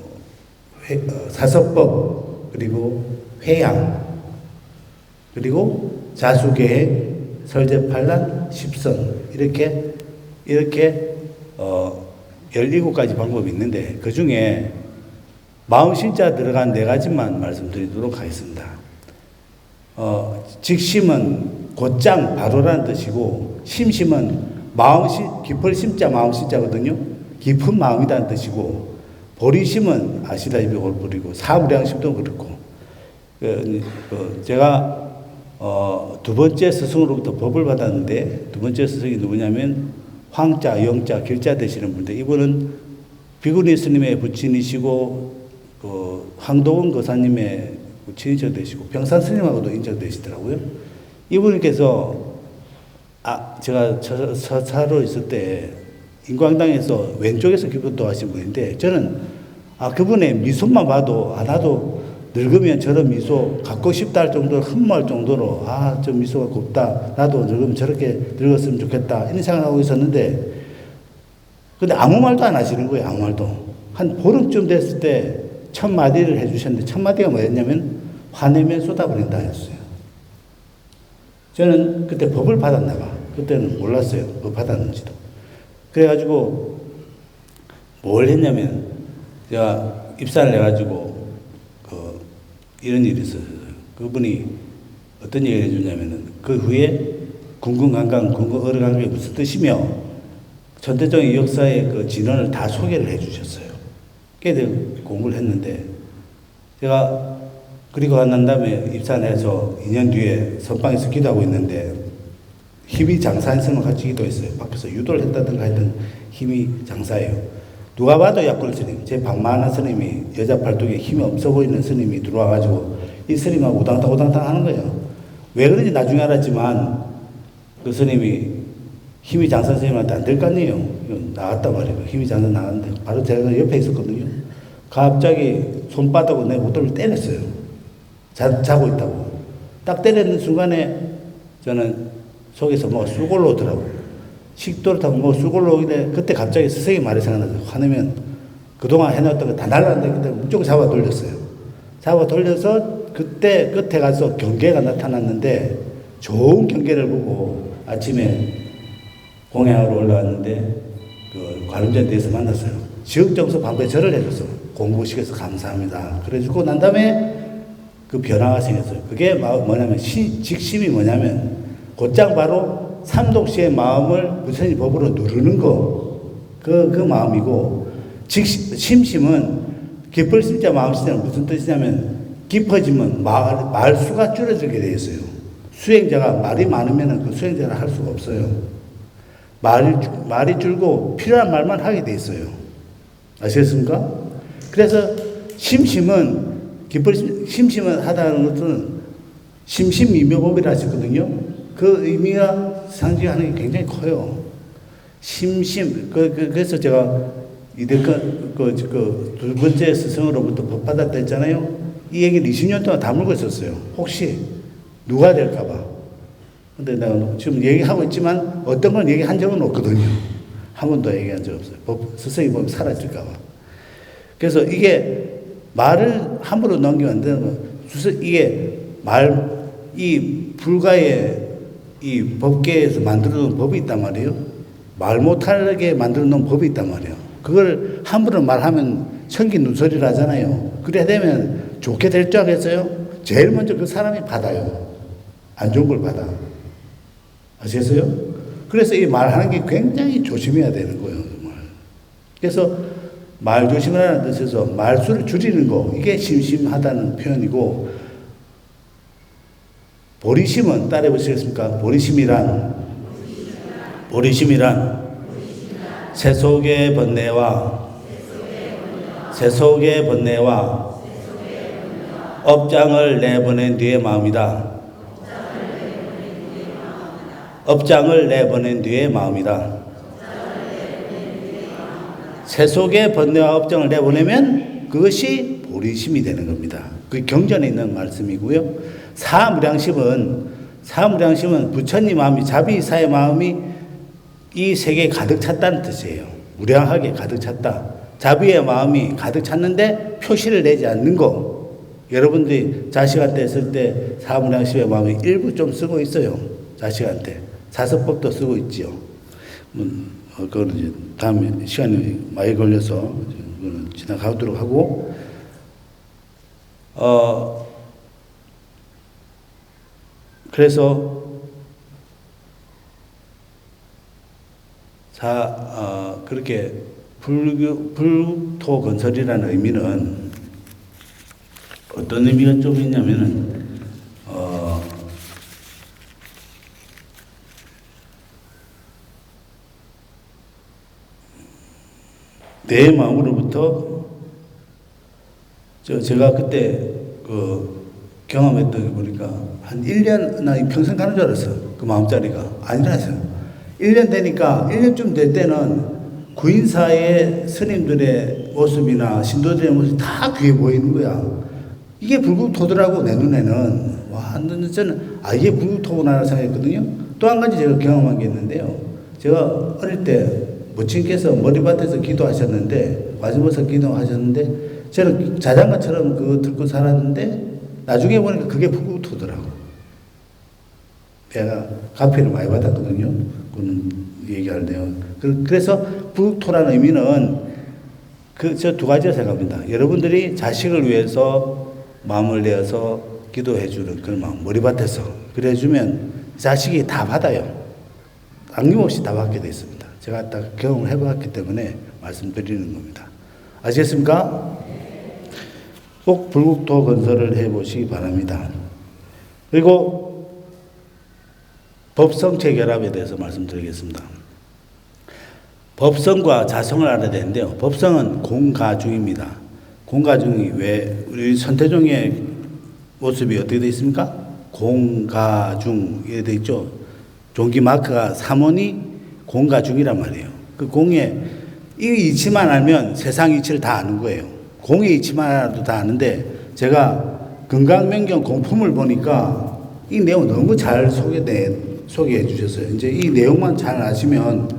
사서법, 그리고 회양, 그리고 자수계획, 설제판란, 십선, 이렇게 17가지 방법이 있는데 그 중에 마음 신자 들어간 4가지만 말씀드리도록 하겠습니다. 직심은 곧장 바로라는 뜻이고, 심심은 깊을 심자 마음 신자거든요. 깊은 마음이라는 뜻이고, 보리심은 아시다시피 올보리고, 사무량심도 그렇고, 제가 두 번째 스승으로부터 법을 받았는데, 두 번째 스승이 누구냐면 황자, 영자, 길자 되시는 분인데, 이분은 비구니 스님의 부친이시고 황도원 거사님의 부친이셔 되시고 병산 스님하고도 인정되시더라고요. 이분께서 제가 서사로 있을 때 인광당에서 왼쪽에서 기부도 하신 분인데, 저는 그분의 미소만 봐도 나도 늙으면 저런 미소 갖고 싶다 할 정도로 흠모할 정도로 저 미소가 곱다, 나도 늙으면 저렇게 늙었으면 좋겠다 이런 생각을 하고 있었는데, 근데 아무 말도 안 하시는 거예요. 아무 말도. 한 보름쯤 됐을 때 첫 마디를 해주셨는데, 첫 마디가 뭐였냐면 화내면 쏟아버린다 했어요. 저는 그때 법을 받았나 봐. 그때는 몰랐어요. 법 받았는지도. 그래가지고 뭘 했냐면, 제가 입사를 해가지고 이런 일이 있었어요. 그분이 어떤 얘기를 해주냐면은, 그 후에 군군강강, 군군어르강강이 무슨 뜻이며 전대적인 역사의 그 진원을 다 소개를 해주셨어요. 그래서 공부를 했는데, 제가 그리고 난 다음에 입사해서 2년 뒤에 선방에서 기도하고 있는데, 힘이 장사인 스님을 같이 기도했어요. 밖에서 유도를 했다든가 하여튼 힘이 장사예요. 누가 봐도 약골 스님, 제 방만한 스님이, 여자 팔뚝에 힘이 없어 보이는 스님이 들어와가지고 이 스님하고 우당탕 하는 거예요. 왜 그런지 나중에 알았지만, 그 스님이 힘이 장사 스님한테 안 될 거 아니에요. 나갔단 말이에요. 힘이 장사 나갔는데 바로 제가 옆에 있었거든요. 갑자기 손바닥으로 내 목도리를 때렸어요. 자고 있다고. 딱 때리는 순간에 저는 속에서 뭐가 쑥 올라오더라고요. 식도를 타고 뭐 쑥 올라오길래, 그때 갑자기 스승의 말이 생각나서, 화내면 그동안 해놨던 거 다 날라갔는데 그때 무조건 잡아 돌렸어요. 잡아 돌려서 그때 끝에 가서 경계가 나타났는데, 좋은 경계를 보고 아침에 공양하러 올라왔는데 그 관음전대에서 만났어요. 지역정서 방패 절을 해줬어. 공부시켜서 감사합니다. 그래주고 난 다음에 그 변화가 생겼어요. 그게 뭐냐면, 직심이 뭐냐면 곧장 바로 삼독시의 마음을 부처님 법으로 누르는 거, 그 마음이고, 심심은 깊을 심자 마음 심자는 무슨 뜻이냐면, 깊어지면 말수가 줄어들게 되어 있어요. 수행자가 말이 많으면 그 수행자를 할 수가 없어요. 말이 줄고 필요한 말만 하게 돼 있어요. 아시겠습니까? 그래서 심심은 하다는 것은 심심미묘법이라 하셨거든요. 그 의미가 상징하는 게 굉장히 커요. 그래서 제가 두 번째 스승으로부터 법 받았다 했잖아요. 이 얘기를 20년 동안 다물고 있었어요. 혹시 누가 될까봐. 근데 내가 지금 얘기하고 있지만 어떤 건 얘기한 적은 없거든요. 한 번도 얘기한 적 없어요. 스승이 보면 사라질까봐. 그래서 이게 말을 함부로 넘기면 안 되는 거예요. 이게 이 불가의 이 법계에서 만들어 놓은 법이 있단 말이에요. 말 못하게 만들어 놓은 법이 있단 말이에요. 그걸 함부로 말하면 천기 누설이라 하잖아요. 그래야 되면 좋게 될 줄 알겠어요? 제일 먼저 그 사람이 받아요. 안 좋은 걸 받아. 아시겠어요? 그래서 이 말하는 게 굉장히 조심해야 되는 거예요. 정말. 그래서 말 조심하라는 뜻에서 말수를 줄이는 거, 이게 심심하다는 표현이고, 보리심은 따라해 보시겠습니까? 보리심이란 세속의 번뇌와 업장을 내보낸 뒤의 마음이다. 업장을 내보낸 뒤의 마음이다. 세속의 번뇌와 업장을 내보내면 그것이 보리심이 되는 겁니다. 그게 경전에 있는 말씀이고요. 사무량심은 부처님 마음이, 자비사의 마음이 이 세계에 가득 찼다는 뜻이에요. 무량하게 가득 찼다. 자비의 마음이 가득 찼는데 표시를 내지 않는 거. 여러분들이 자식한테 쓸 때 사무량심의 마음이 일부 좀 쓰고 있어요. 자식한테. 사서법도 쓰고 있지요. 그거는 이제 다음에 시간이 많이 걸려서 그거는 지나가도록 하고, 그래서 그렇게 불국토 건설이라는 의미는 어떤 의미가 좀 있냐면은, 내 마음으로부터, 제가 그때 경험했던 게 보니까 한 1년, 나 평생 가는 줄 알았어. 그 마음자리가. 아니라서요. 1년 되니까, 1년쯤 될 때는 구인사의 스님들의 모습이나 신도들의 모습이 다 귀해 보이는 거야. 이게 불국토더라고, 내 눈에는. 와, 저는, 이게 불국토구나 생각했거든요. 또 한 가지 제가 경험한 게 있는데요. 제가 어릴 때 부친께서 머리밭에서 기도하셨는데, 와주면서 기도하셨는데, 저는 자장가처럼 그거 듣고 살았는데, 나중에 보니까 그게 불국토더라고. 내가 가피를 많이 받았거든요. 그거는 얘기할 내용. 그래서 불국토라는 의미는 저 두 가지를 생각합니다. 여러분들이 자식을 위해서 마음을 내어서 기도해 주는 그런 마음, 머리밭에서. 그래 주면 자식이 다 받아요. 아낌없이 다 받게 돼 있습니다. 제가 딱 경험을 해봤기 때문에 말씀드리는 겁니다. 아시겠습니까? 꼭 불국토 건설을 해보시기 바랍니다. 그리고 법성체 결합에 대해서 말씀드리겠습니다. 법성과 자성을 알아야 되는데요. 법성은 공가중입니다. 공가중이 왜 우리 선태종의 모습이 어떻게 되어 있습니까? 공가중 이렇게 되어 있죠. 종기 마크가 3원이 공가중이란 말이에요. 그 공의 이 이치만 알면 세상 이치를 다 아는 거예요. 공의 이치만 알아도 다 아는데, 제가 건강명경 공품을 보니까 이 내용 너무 잘 소개해 주셨어요. 이제 이 내용만 잘 아시면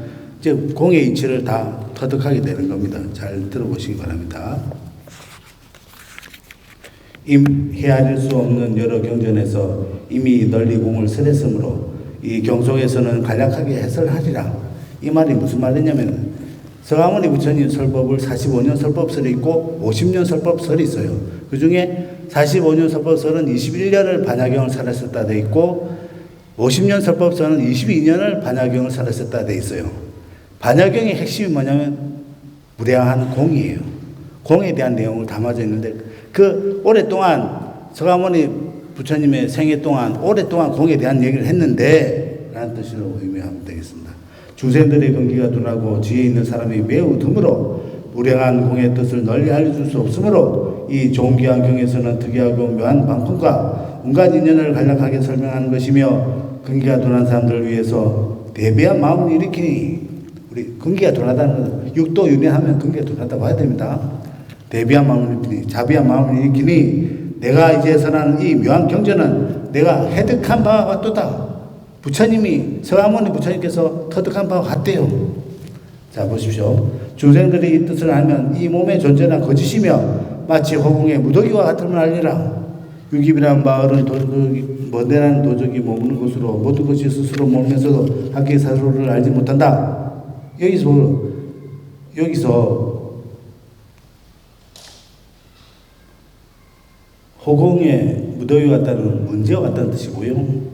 이제 공의 이치를 다 터득하게 되는 겁니다. 잘 들어보시기 바랍니다. 헤아릴 수 없는 여러 경전에서 이미 널리 공을 설했으므로 이 경속에서는 간략하게 해설하리라. 이 말이 무슨 말이냐면, 서가모니 부처님 설법을 45년 설법설이 있고 50년 설법설이 있어요. 그 중에 45년 설법설은 21년을 반야경을 살았었다 돼 있고, 50년 설법설은 22년을 반야경을 살았었다 돼 있어요. 반야경의 핵심이 뭐냐면 무량한 공이에요. 공에 대한 내용을 담아져 있는데, 그 오랫동안 서가모니 부처님의 생애 동안 오랫동안 공에 대한 얘기를 했는데 라는 뜻으로 의미하면 되겠습니다. 중생들의 근기가 둔하고 지혜 있는 사람이 매우 드물어 무량한 공의 뜻을 널리 알려줄 수 없으므로 이 종기한 경에서는 특이하고 묘한 방품과 온갖 인연을 간략하게 설명하는 것이며, 근기가 둔한 사람들을 위해서 대비한 마음을 일으키니, 우리 근기가 둔하다는 것은 육도 윤회하면 근기가 둔하다고 봐야 됩니다. 대비한 마음을 일으키니, 자비한 마음을 일으키니, 내가 이제 선하는 이 묘한 경전은 내가 해득한 바와 같도다. 부처님이, 서가모니 부처님께서 터득한 바와 같대요. 자, 보십시오. 중생들이 이 뜻을 알면 이 몸의 존재는 거짓이며 마치 허공의 무더기와 같음을 알리라. 유깁이라는 마을은 도적이 먼데라는 도적이 머무는 곳으로 모든 것이 스스로 모르면서도 학계 사로를 알지 못한다. 여기서 허공의 무더기 같다는 문제와 같다는 뜻이고요.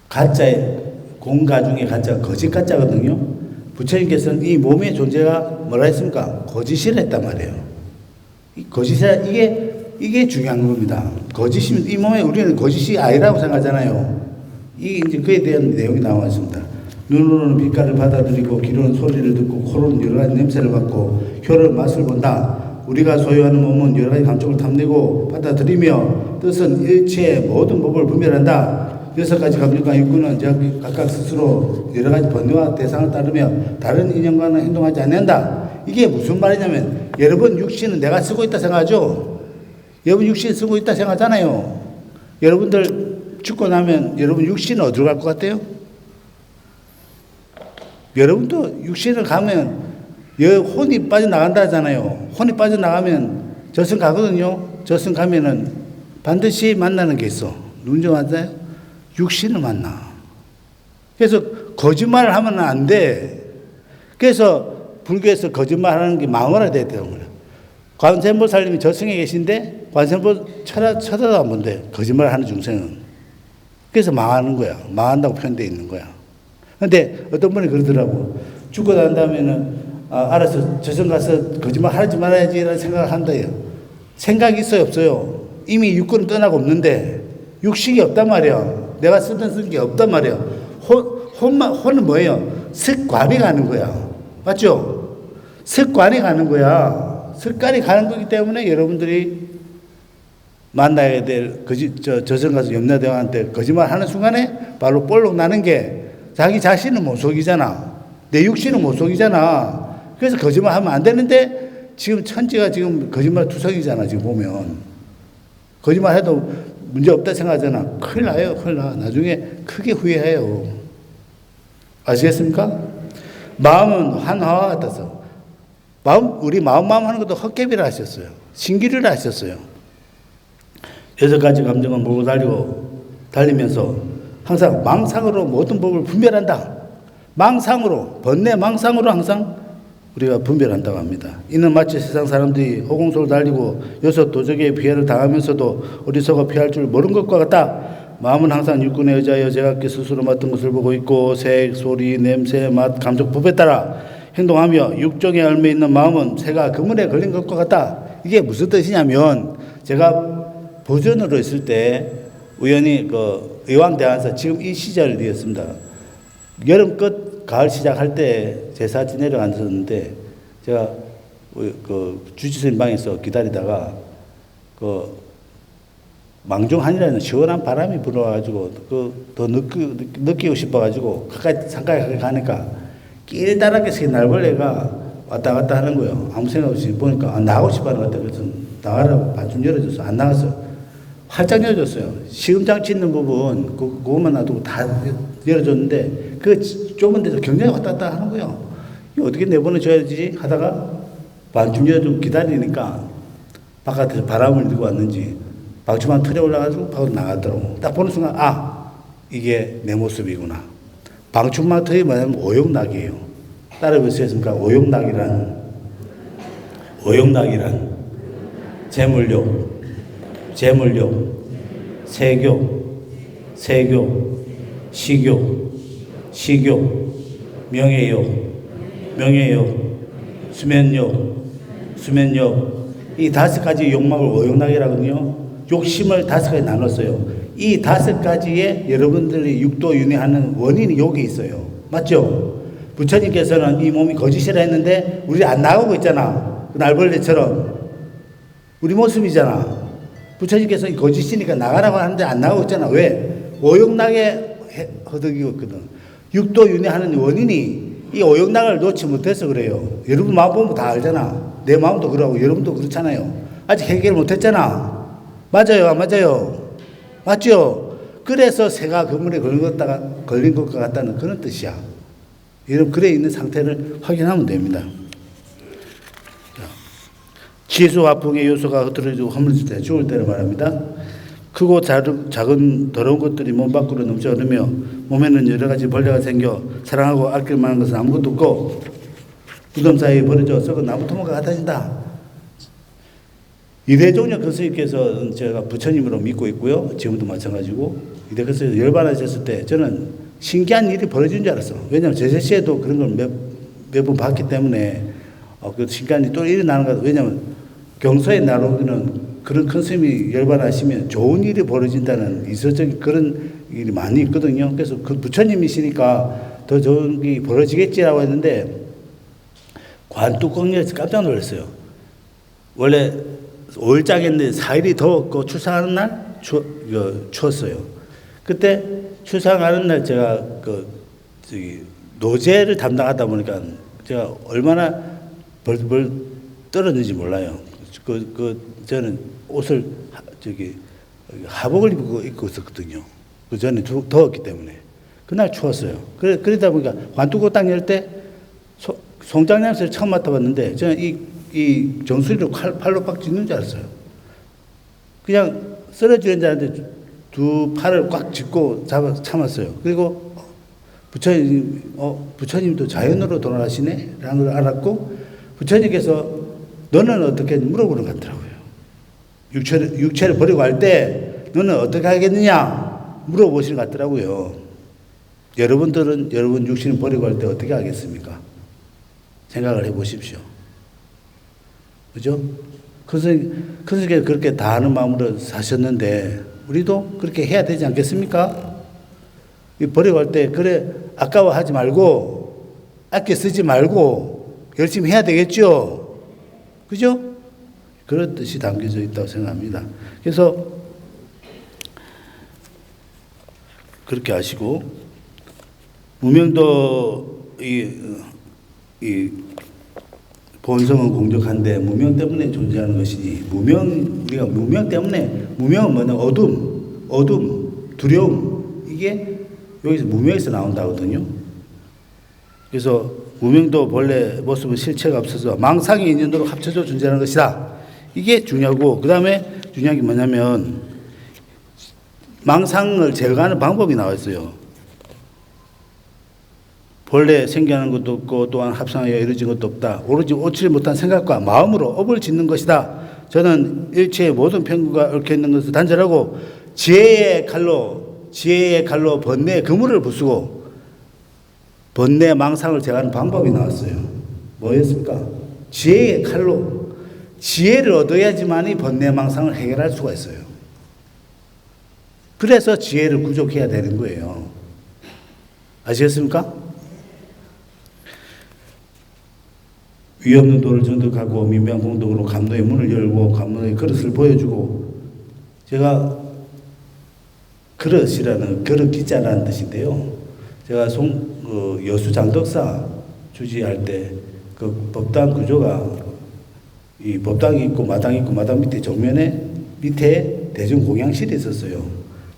가짜의 공가 중에 가짜가 거짓 가짜거든요. 부처님께서는 이 몸의 존재가 뭐라 했습니까? 거짓이라 했단 말이에요. 이 거짓이라 이게 중요한 겁니다. 거짓이면 이 몸에 우리는 거짓이 아니라고 생각하잖아요. 이게 이제 그에 대한 내용이 나와 있습니다. 눈으로는 빛깔을 받아들이고 귀로는 소리를 듣고 코로는 여러 가지 냄새를 맡고 혀로는 맛을 본다. 우리가 소유하는 몸은 여러 가지 감촉을 탐내고 받아들이며 뜻은 일체의 모든 법을 분별한다. 6가지 감정과 육구는 각각 스스로 여러 가지 번뇌와 대상을 따르며 다른 인연과는 행동하지 않는다. 이게 무슨 말이냐면 여러분 육신은 내가 쓰고 있다 생각하죠? 여러분 육신 쓰고 있다 생각하잖아요. 여러분들 죽고 나면 여러분 육신은 어디로 갈 것 같아요? 여러분도 육신을 가면 혼이 빠져나간다 하잖아요. 혼이 빠져나가면 저승 가거든요. 저승 가면은 반드시 만나는 게 있어. 누군지 맞아요? 육신을 만나. 그래서 거짓말을 하면 안 돼. 그래서 불교에서 거짓말하는 게 망언이 됐다는 거예요. 관세음보살님이 저승에 계신데 관세음보 쳐다도 안 본대. 거짓말하는 중생은. 그래서 망하는 거야. 망한다고 표현되어 있는 거야. 근데 어떤 분이 그러더라고. 죽고 난 다음에는 알아서 저승 가서 거짓말 하지 말아야지라는 생각을 한다요. 생각이 있어요, 없어요? 이미 육군은 떠나고 없는데 육식이 없단 말이야. 내가 쓰던 게 없단 말이야. 혼은 뭐예요? 습관이 가는 거야. 맞죠? 습관이 가는 거야. 습관이 가는 거기 때문에 여러분들이 만나야 될 저승 가서 염라대왕한테 거짓말 하는 순간에 바로 볼록 나는 게 자기 자신은 못 속이잖아. 내 육신은 못 속이잖아. 그래서 거짓말 하면 안 되는데 지금 천지가 지금 거짓말 투성이잖아. 지금 보면. 거짓말 해도 문제 없다 생각하잖아. 큰일 나요. 큰일 나. 나중에 크게 후회해요. 아시겠습니까? 마음은 한화와 같아서. 우리 마음 하는 것도 헛개비를 하셨어요. 신기를 하셨어요. 6가지 감정은 몰고 달리면서 항상 망상으로 모든 법을 분별한다. 망상으로, 번뇌 망상으로 항상 우리가 분별한다고 합니다. 이는 마치 세상 사람들이 허공소를 달리고 6 도적의 피해를 당하면서도 어디서가 피할 줄 모른 것과 같다. 마음은 항상 육군에 의지하여 제각기 스스로 맡은 것을 보고 있고 색, 소리, 냄새, 맛, 감정, 법에 따라 행동하며 육정에 얽매 있는 마음은 새가 그물에 걸린 것과 같다. 이게 무슨 뜻이냐면 제가 보전으로 있을 때 우연히 의왕대학에서 지금 이 시절이었습니다. 여름 끝 가을 시작할 때 제사 지내러 앉았는데 제가 주지스님 방에서 기다리다가 망중한이라는 시원한 바람이 불어가지고 더 느끼고 싶어가지고 상가에 가니까 길다랗게 생긴 날벌레가 왔다 갔다 하는 거예요. 아무 생각 없이 보니까 나가고 싶어하는 것 같아요. 그래서 나가라고 반쯤 열어줬어. 안 나갔어. 활짝 열어줬어요. 시음장치 있는 부분 그것만 놔두고 다 열어줬는데 그 좁은 데서 경량이 왔다 갔다 하는 거예요. 이거 어떻게 내보내줘야지 하다가 반쯤 열어주고 기다리니까 바깥에서 바람을 들고 왔는지 방충망 틀에 올라가지고 밖으로 나가더라고. 딱 보는 순간 이게 내 모습이구나. 방충망 틀이 뭐냐면 오용락이에요. 따라 보시겠습니까? 오용락이란 재물욕, 세교, 식욕, 명예욕, 수면욕, 이 5가지 욕망을 오용락이라거든요. 욕심을 5가지 나눴어요. 이 5가지에 여러분들이 육도윤회하는 원인이 여기 있어요. 맞죠? 부처님께서는 이 몸이 거짓이라 했는데 우리 안 나가고 있잖아. 그 날벌레처럼. 우리 모습이잖아. 부처님께서 거짓이니까 나가라고 하는데 안 나가고 있잖아. 왜? 오용락에 허덕이고 있거든. 육도윤회하는 원인이 이 오용락을 놓지 못해서 그래요. 여러분 마음 보면 다 알잖아. 내 마음도 그러고 여러분도 그렇잖아요. 아직 해결 못했잖아. 맞아요, 안 맞아요? 맞죠? 그래서 새가 그물에 걸린 것과 같다는 그런 뜻이야. 이런 글에 있는 상태를 확인하면 됩니다. 지수 화풍의 요소가 흐트러지고 허물질 때 죽을 때를 말합니다. 크고 작은 더러운 것들이 몸 밖으로 넘쳐 흐르며 몸에는 여러 가지 벌레가 생겨 사랑하고 아낄 만한 것은 아무것도 없고 무덤 사이에 버려져 썩은 나무 토막과 같아진다. 이대종려 근스님께서 제가 부처님으로 믿고 있고요. 지금도 마찬가지고 이대근스에서 열반하셨을 때 저는 신기한 일이 벌어진 줄 알았어. 왜냐하면 제세시에도 그런 걸 몇 번 봤기 때문에 그 신기한 일이 또 일어나는 거다. 왜냐하면 경서에 나오기는 그런 큰 스님이 열반하시면 좋은 일이 벌어진다는 이서적인 그런 일이 많이 있거든요. 그래서 그 부처님이시니까 더 좋은 일이 벌어지겠지라고 했는데 관뚜껑에서 깜짝 놀랐어요. 원래 5일장인데 4일이 더웠고 출산하는 날 추웠어요. 그때 출산하는 날 제가 노제를 담당하다 보니까 제가 얼마나 벌벌 떨었는지 몰라요. 저는 옷을 하복을 입고 있었거든요. 그 전에 더웠기 때문에. 그날 추웠어요. 그러다 보니까 관뚜껑 딱 열 때 송장 냄새를 처음 맡아봤는데 저는 이 정수리로 팔로 빡 짚는 줄 알았어요. 그냥 쓰러지는 줄 알았는데 두 팔을 꽉 짚고 참았어요. 그리고 부처님도 자연으로 돌아가시네? 라는 걸 알았고 부처님께서 너는 어떻게 물어보는 것 같더라고요. 육체를 버리고 할 때 너는 어떻게 하겠느냐? 물어보시는 것 같더라고요. 여러분들은 여러분 육신을 버리고 할 때 어떻게 하겠습니까? 생각을 해 보십시오. 그죠? 큰스님께서 그렇게 다 아는 마음으로 사셨는데, 우리도 그렇게 해야 되지 않겠습니까? 버리고 할 때, 그래, 아까워하지 말고, 아껴 쓰지 말고, 열심히 해야 되겠죠? 그죠? 그런 뜻이 담겨져 있다고 생각합니다. 그래서, 그렇게 하시고, 무명도, 본성은 공적한데 무명 때문에 존재하는 것이니 우리가 무명 때문에 무명은 뭐냐 어둠 두려움 이게 여기서 무명에서 나온다거든요. 그래서 무명도 본래 모습은 실체가 없어서 망상의 인연으로 합쳐져 존재하는 것이다. 이게 중요하고 그 다음에 중요한 게 뭐냐면 망상을 제거하는 방법이 나와 있어요. 본래 생겨나는 것도 없고 또한 합성하여 이루어진 것도 없다. 오로지 옳지 못한 생각과 마음으로 업을 짓는 것이다. 저는 일체의 모든 편견과 얽혀있는 것을 단절하고 지혜의 칼로 번뇌의 그물을 부수고 번뇌 망상을 제거하는 방법이 나왔어요. 뭐였습니까? 지혜의 칼로 지혜를 얻어야지만이 번뇌 망상을 해결할 수가 있어요. 그래서 지혜를 구족해야 되는 거예요. 아시겠습니까? 위없는 도를 정득하고 민병 공덕으로 감로의 문을 열고 감로의 그릇을 보여주고 제가 그릇 기자라는 뜻인데요. 제가 여수 장덕사 주지할 때 그 법당 구조가 이 법당이 있고 마당이 있고 마당 밑에 정면에 밑에 대중 공양실이 있었어요.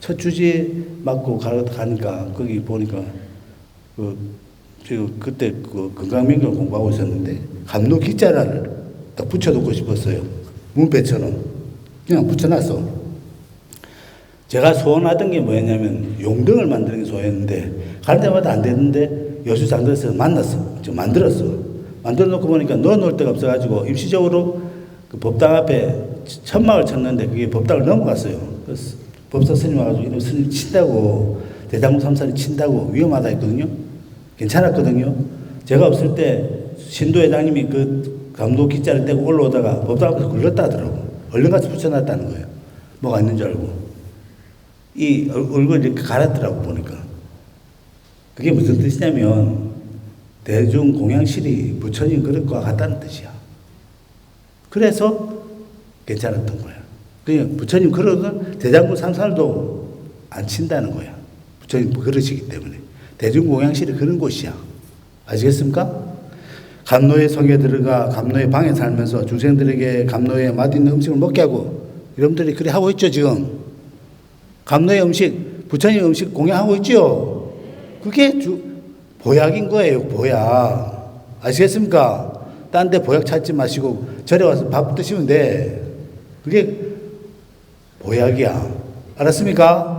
첫 주지 맡고 가니까 거기 보니까 그때 건강명령 공부하고 있었는데 감로 기자를 딱 붙여놓고 싶었어요. 문패처럼 그냥 붙여놨어. 제가 소원하던 게 뭐였냐면 용등을 만드는 게 소원했는데 갈 때마다 안 되는데 여수 장덕에서 만들었어. 만들어 놓고 보니까 넣어놓을 데가 없어가지고 임시적으로 그 법당 앞에 천막을 쳤는데 그게 법당을 넘어갔어요. 그래서 법사 스님 와가지고 이런 스님 친다고 대장부 삼살이 친다고 위험하다 했거든요. 괜찮았거든요. 제가 없을 때 신도 회장님이 그 감독 기자를 떼고 올라오다가 법당 앞에서 걸렸다 하더라고. 얼른 가서 붙여놨다는 거예요. 뭐가 있는 줄 알고. 이 얼굴 이렇게 갈았더라고 보니까. 그게 무슨 뜻이냐면 대중 공양실이 부처님 그릇과 같다는 뜻이야. 그래서 괜찮았던 거야. 그러니까 부처님 그릇은 대장부 삼살도 안 친다는 거야. 부처님 그릇이기 때문에. 대중공양실이 그런 곳이야. 아시겠습니까? 감로의 성에 들어가 감로의 방에 살면서 중생들에게 감로에 맛있는 음식을 먹게 하고 여러분들이 그래 하고 있죠 지금. 감로의 음식, 부처님 음식 공양하고 있죠. 그게 보약인 거예요, 보약. 아시겠습니까? 딴 데 보약 찾지 마시고 절에 와서 밥 드시면 돼. 그게 보약이야. 알았습니까?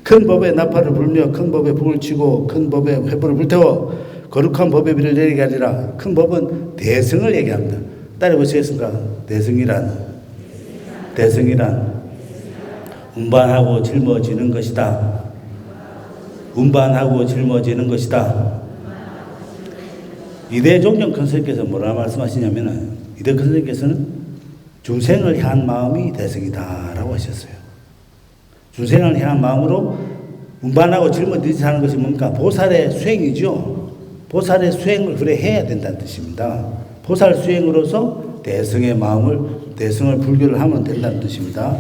큰 법에 나팔을 불며 큰 법에 불을 치고 큰 법에 횃불을 불태워 거룩한 법의 비를 내리게 하리라. 큰 법은 대승을 얘기합니다. 따라 보시겠습니까? 대승이란 운반하고 짊어지는 것이다. 운반하고 짊어지는 것이다. 이대 종정 큰스님께서 뭐라 말씀하시냐면은, 이대 큰스님께서는 중생을 향한 마음이 대승이다라고 하셨어요. 중생을 향한 마음으로 운반하고 짊어지지 하는 것이 뭡니까? 보살의 수행이죠. 보살의 수행을 그래 해야 된다는 뜻입니다. 보살 수행으로서 대승의 마음을, 대승을 불교를 하면 된다는 뜻입니다.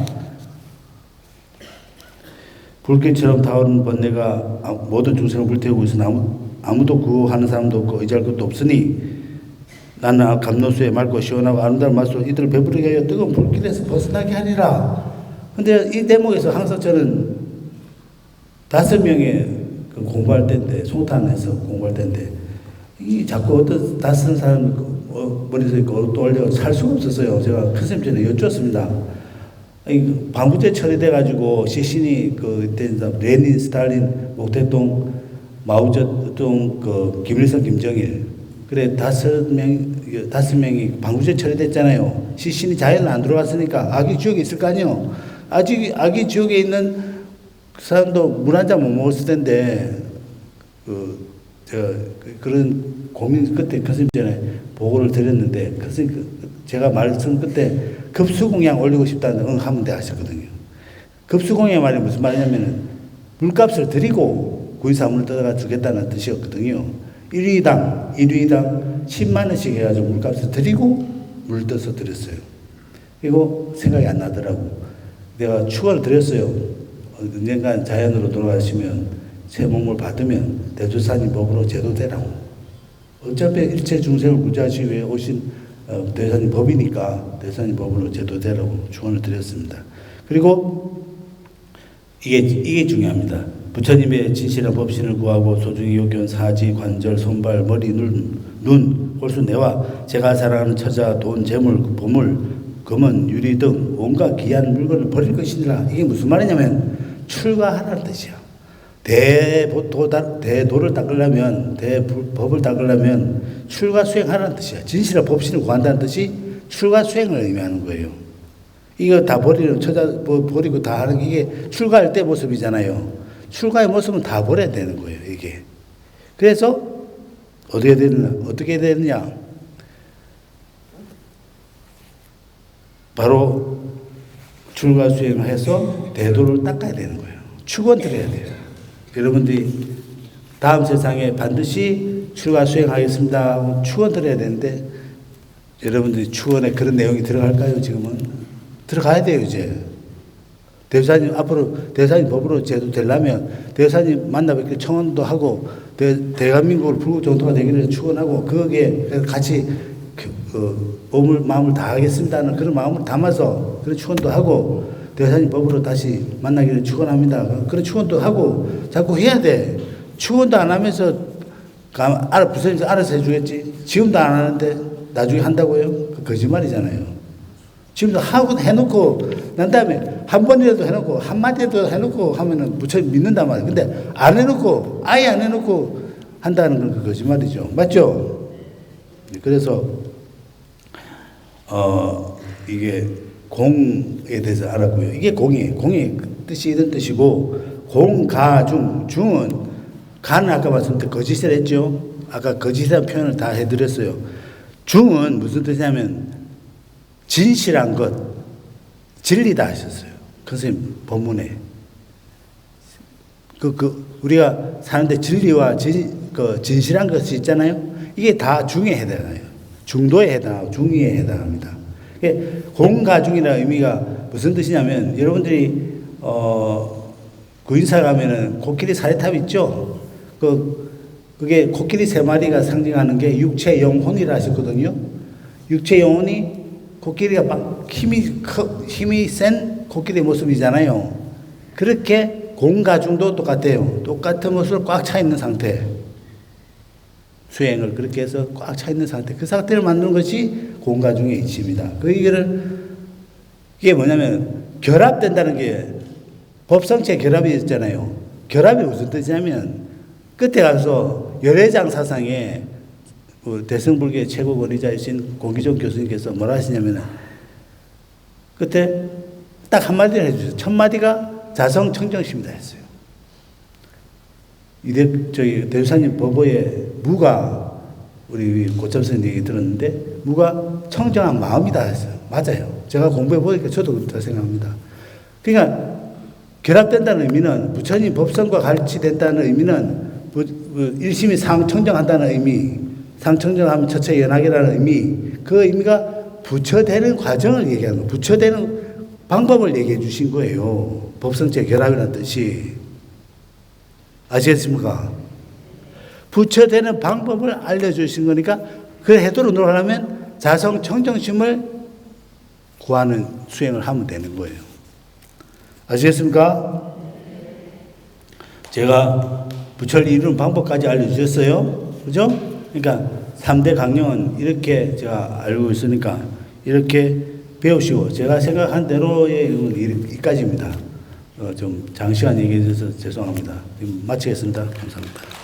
불길처럼 타오르는 번뇌가 모든 중생을 불태우고 있으나 아무도 구하는 사람도 없고 의지할 것도 없으니 나는 감로수에 맑고 시원하고 아름다운 말씀으로 이들을 배부르게 하여 뜨거운 불길에서 벗어나게 하리라. 근데 이 대목에서 항상 저는 5명의 공부할 때인데, 송탄에서 공부할 때인데, 이 자꾸 어떤 낯선 사람이 머릿속에 떠올려 살 수가 없었어요. 제가 큰 선생님 전에 여쭈었습니다. 방부제 처리돼가지고 시신이 그때 레닌, 스탈린, 목태동, 마오쩌둥, 김일성, 김정일, 그래 5명이 방부제 처리됐잖아요. 시신이 자연은 안 들어갔으니까 악이 지옥에 있을 거 아니에요. 악이 지옥에 있는 그 사람도 물 한 잔 못 먹었을 텐데, 그런 고민 끝에 큰 스님 전에 보고를 드렸는데, 큰 스님, 제가 말씀 끝에 급수공양 올리고 싶다는 하면 돼 하셨거든요. 급수공양 말이 무슨 말이냐면은 물값을 드리고 구이사물을 떠다가 주겠다는 뜻이었거든요. 1위당 10만 원씩 해가지고 물값을 드리고 물 떠서 드렸어요. 이거 생각이 안 나더라고. 내가 축원을 드렸어요. 언젠간 자연으로 돌아가시면 새 몸을 받으면 대조사님 법으로 제도되라고. 어차피 일체 중생을 구제하시기 위해 오신 대사님 법이니까 대사님 법으로 제도되라고 축원을 드렸습니다. 그리고 이게 중요합니다. 부처님의 진실한 법신을 구하고 소중히 요견, 사지, 관절, 손발, 머리, 눈, 골수, 뇌와 제가 사랑하는 처자, 돈, 재물, 보물, 금은, 유리 등 온갖 귀한 물건을 버릴 것이니라. 이게 무슨 말이냐면 출가하라는 뜻이야. 대도를 닦으려면, 대법을 닦으려면 출가 수행하라는 뜻이야. 진실한 법신을 구한다는 뜻이 출가 수행을 의미하는 거예요. 이거 다 버리고 다 하는 게 이게 출가할 때 모습이잖아요. 출가의 모습은 다 버려야 되는 거예요, 이게. 그래서 어떻게 되느냐? 바로 출가 수행을 해서 대도를 닦아야 되는 거예요. 축원 드려야 돼요. 여러분들이 다음 세상에 반드시 출가 수행하겠습니다 하고 축원 드려야 되는데, 여러분들이 축원에 그런 내용이 들어갈까요? 지금은 들어가야 돼요. 이제 대사님 앞으로 대사님 법으로 제도 되려면 대사님 만나 뵙기 청원도 하고 대한민국을 불국 정토가 되기를 축원하고 거기에 같이 마음을 다하겠습니다는 그런 마음을 담아서 그런 축원도 하고 대사님 법으로 다시 만나기를 축원합니다. 그런 축원도 하고 자꾸 해야 돼. 축원도 안 하면서 부처님이 알아서 해주겠지. 지금도 안 하는데 나중에 한다고요? 거짓말이잖아요. 지금도 하고 해놓고 난 다음에 한 번이라도 해놓고 한마디라도 해놓고 하면은 부처님 믿는단 말이에요. 근데 안 해놓고 아예 안 해놓고 한다는 건 거짓말이죠. 맞죠? 그래서 이게 공에 대해서 알았고요. 이게 공이에요. 공의 뜻이 이런 뜻이고, 공가중, 중은 가는 아까 말씀드린 거짓을 했죠. 아까 거짓이라는 표현을 다 해드렸어요. 중은 무슨 뜻이냐면 진실한 것, 진리다 하셨어요. 선생님 본문에 우리가 사는데 진리와 진실한 것이 있잖아요. 이게 다 중에 해당해요. 중도에 해당하고 중위에 해당합니다. 공가중이라는 의미가 무슨 뜻이냐면, 여러분들이 구인사 가면은 코끼리 사례탑 있죠. 그게 코끼리 3마리가 상징하는 게 육체 영혼이라 하셨거든요. 육체 영혼이 힘이 센 코끼리 모습이잖아요. 그렇게 공가중도 똑같아요. 똑같은 것을 꽉 차 있는 상태. 수행을 그렇게 해서 꽉 차 있는 상태. 그 상태를 만드는 것이 공가중의 이치입니다. 이게 뭐냐면 결합된다는 게 법성체 결합이 있잖아요. 결합이 무슨 뜻이냐면 끝에 가서 열애장 사상에 대승불교의 최고 권위자이신 공기종 교수님께서 뭐라 하시냐면은 끝에 딱 한마디를 해주셨어요. 첫 마디가 자성청정심이다 했어요. 대주사님 법보에 무가 우리 고참 선생님 얘기 들었는데 무가 청정한 마음이다 했어요. 맞아요. 제가 공부해 보니까 저도 그렇다 생각합니다. 그러니까 결합된다는 의미는 부처님 법성과 같이 된다는 의미는 일심이 상청정한다는 의미, 상청정하면 처처 연하게라는 의미, 그 의미가 부처되는 과정을 얘기하는 거예요. 부처되는 방법을 얘기해 주신 거예요. 법성체 결합이라는 뜻이. 아시겠습니까? 부처되는 방법을 알려주신 거니까 그 해도로 노력하려면 자성 청정심을 구하는 수행을 하면 되는 거예요. 아시겠습니까? 제가 부처를 이루는 방법까지 알려주셨어요. 그죠? 그러니까 3대 강령은 이렇게 제가 알고 있으니까 이렇게 배우시고 제가 생각한 대로의 이까지입니다. 좀 장시간 얘기해 주셔서 죄송합니다. 마치겠습니다. 감사합니다.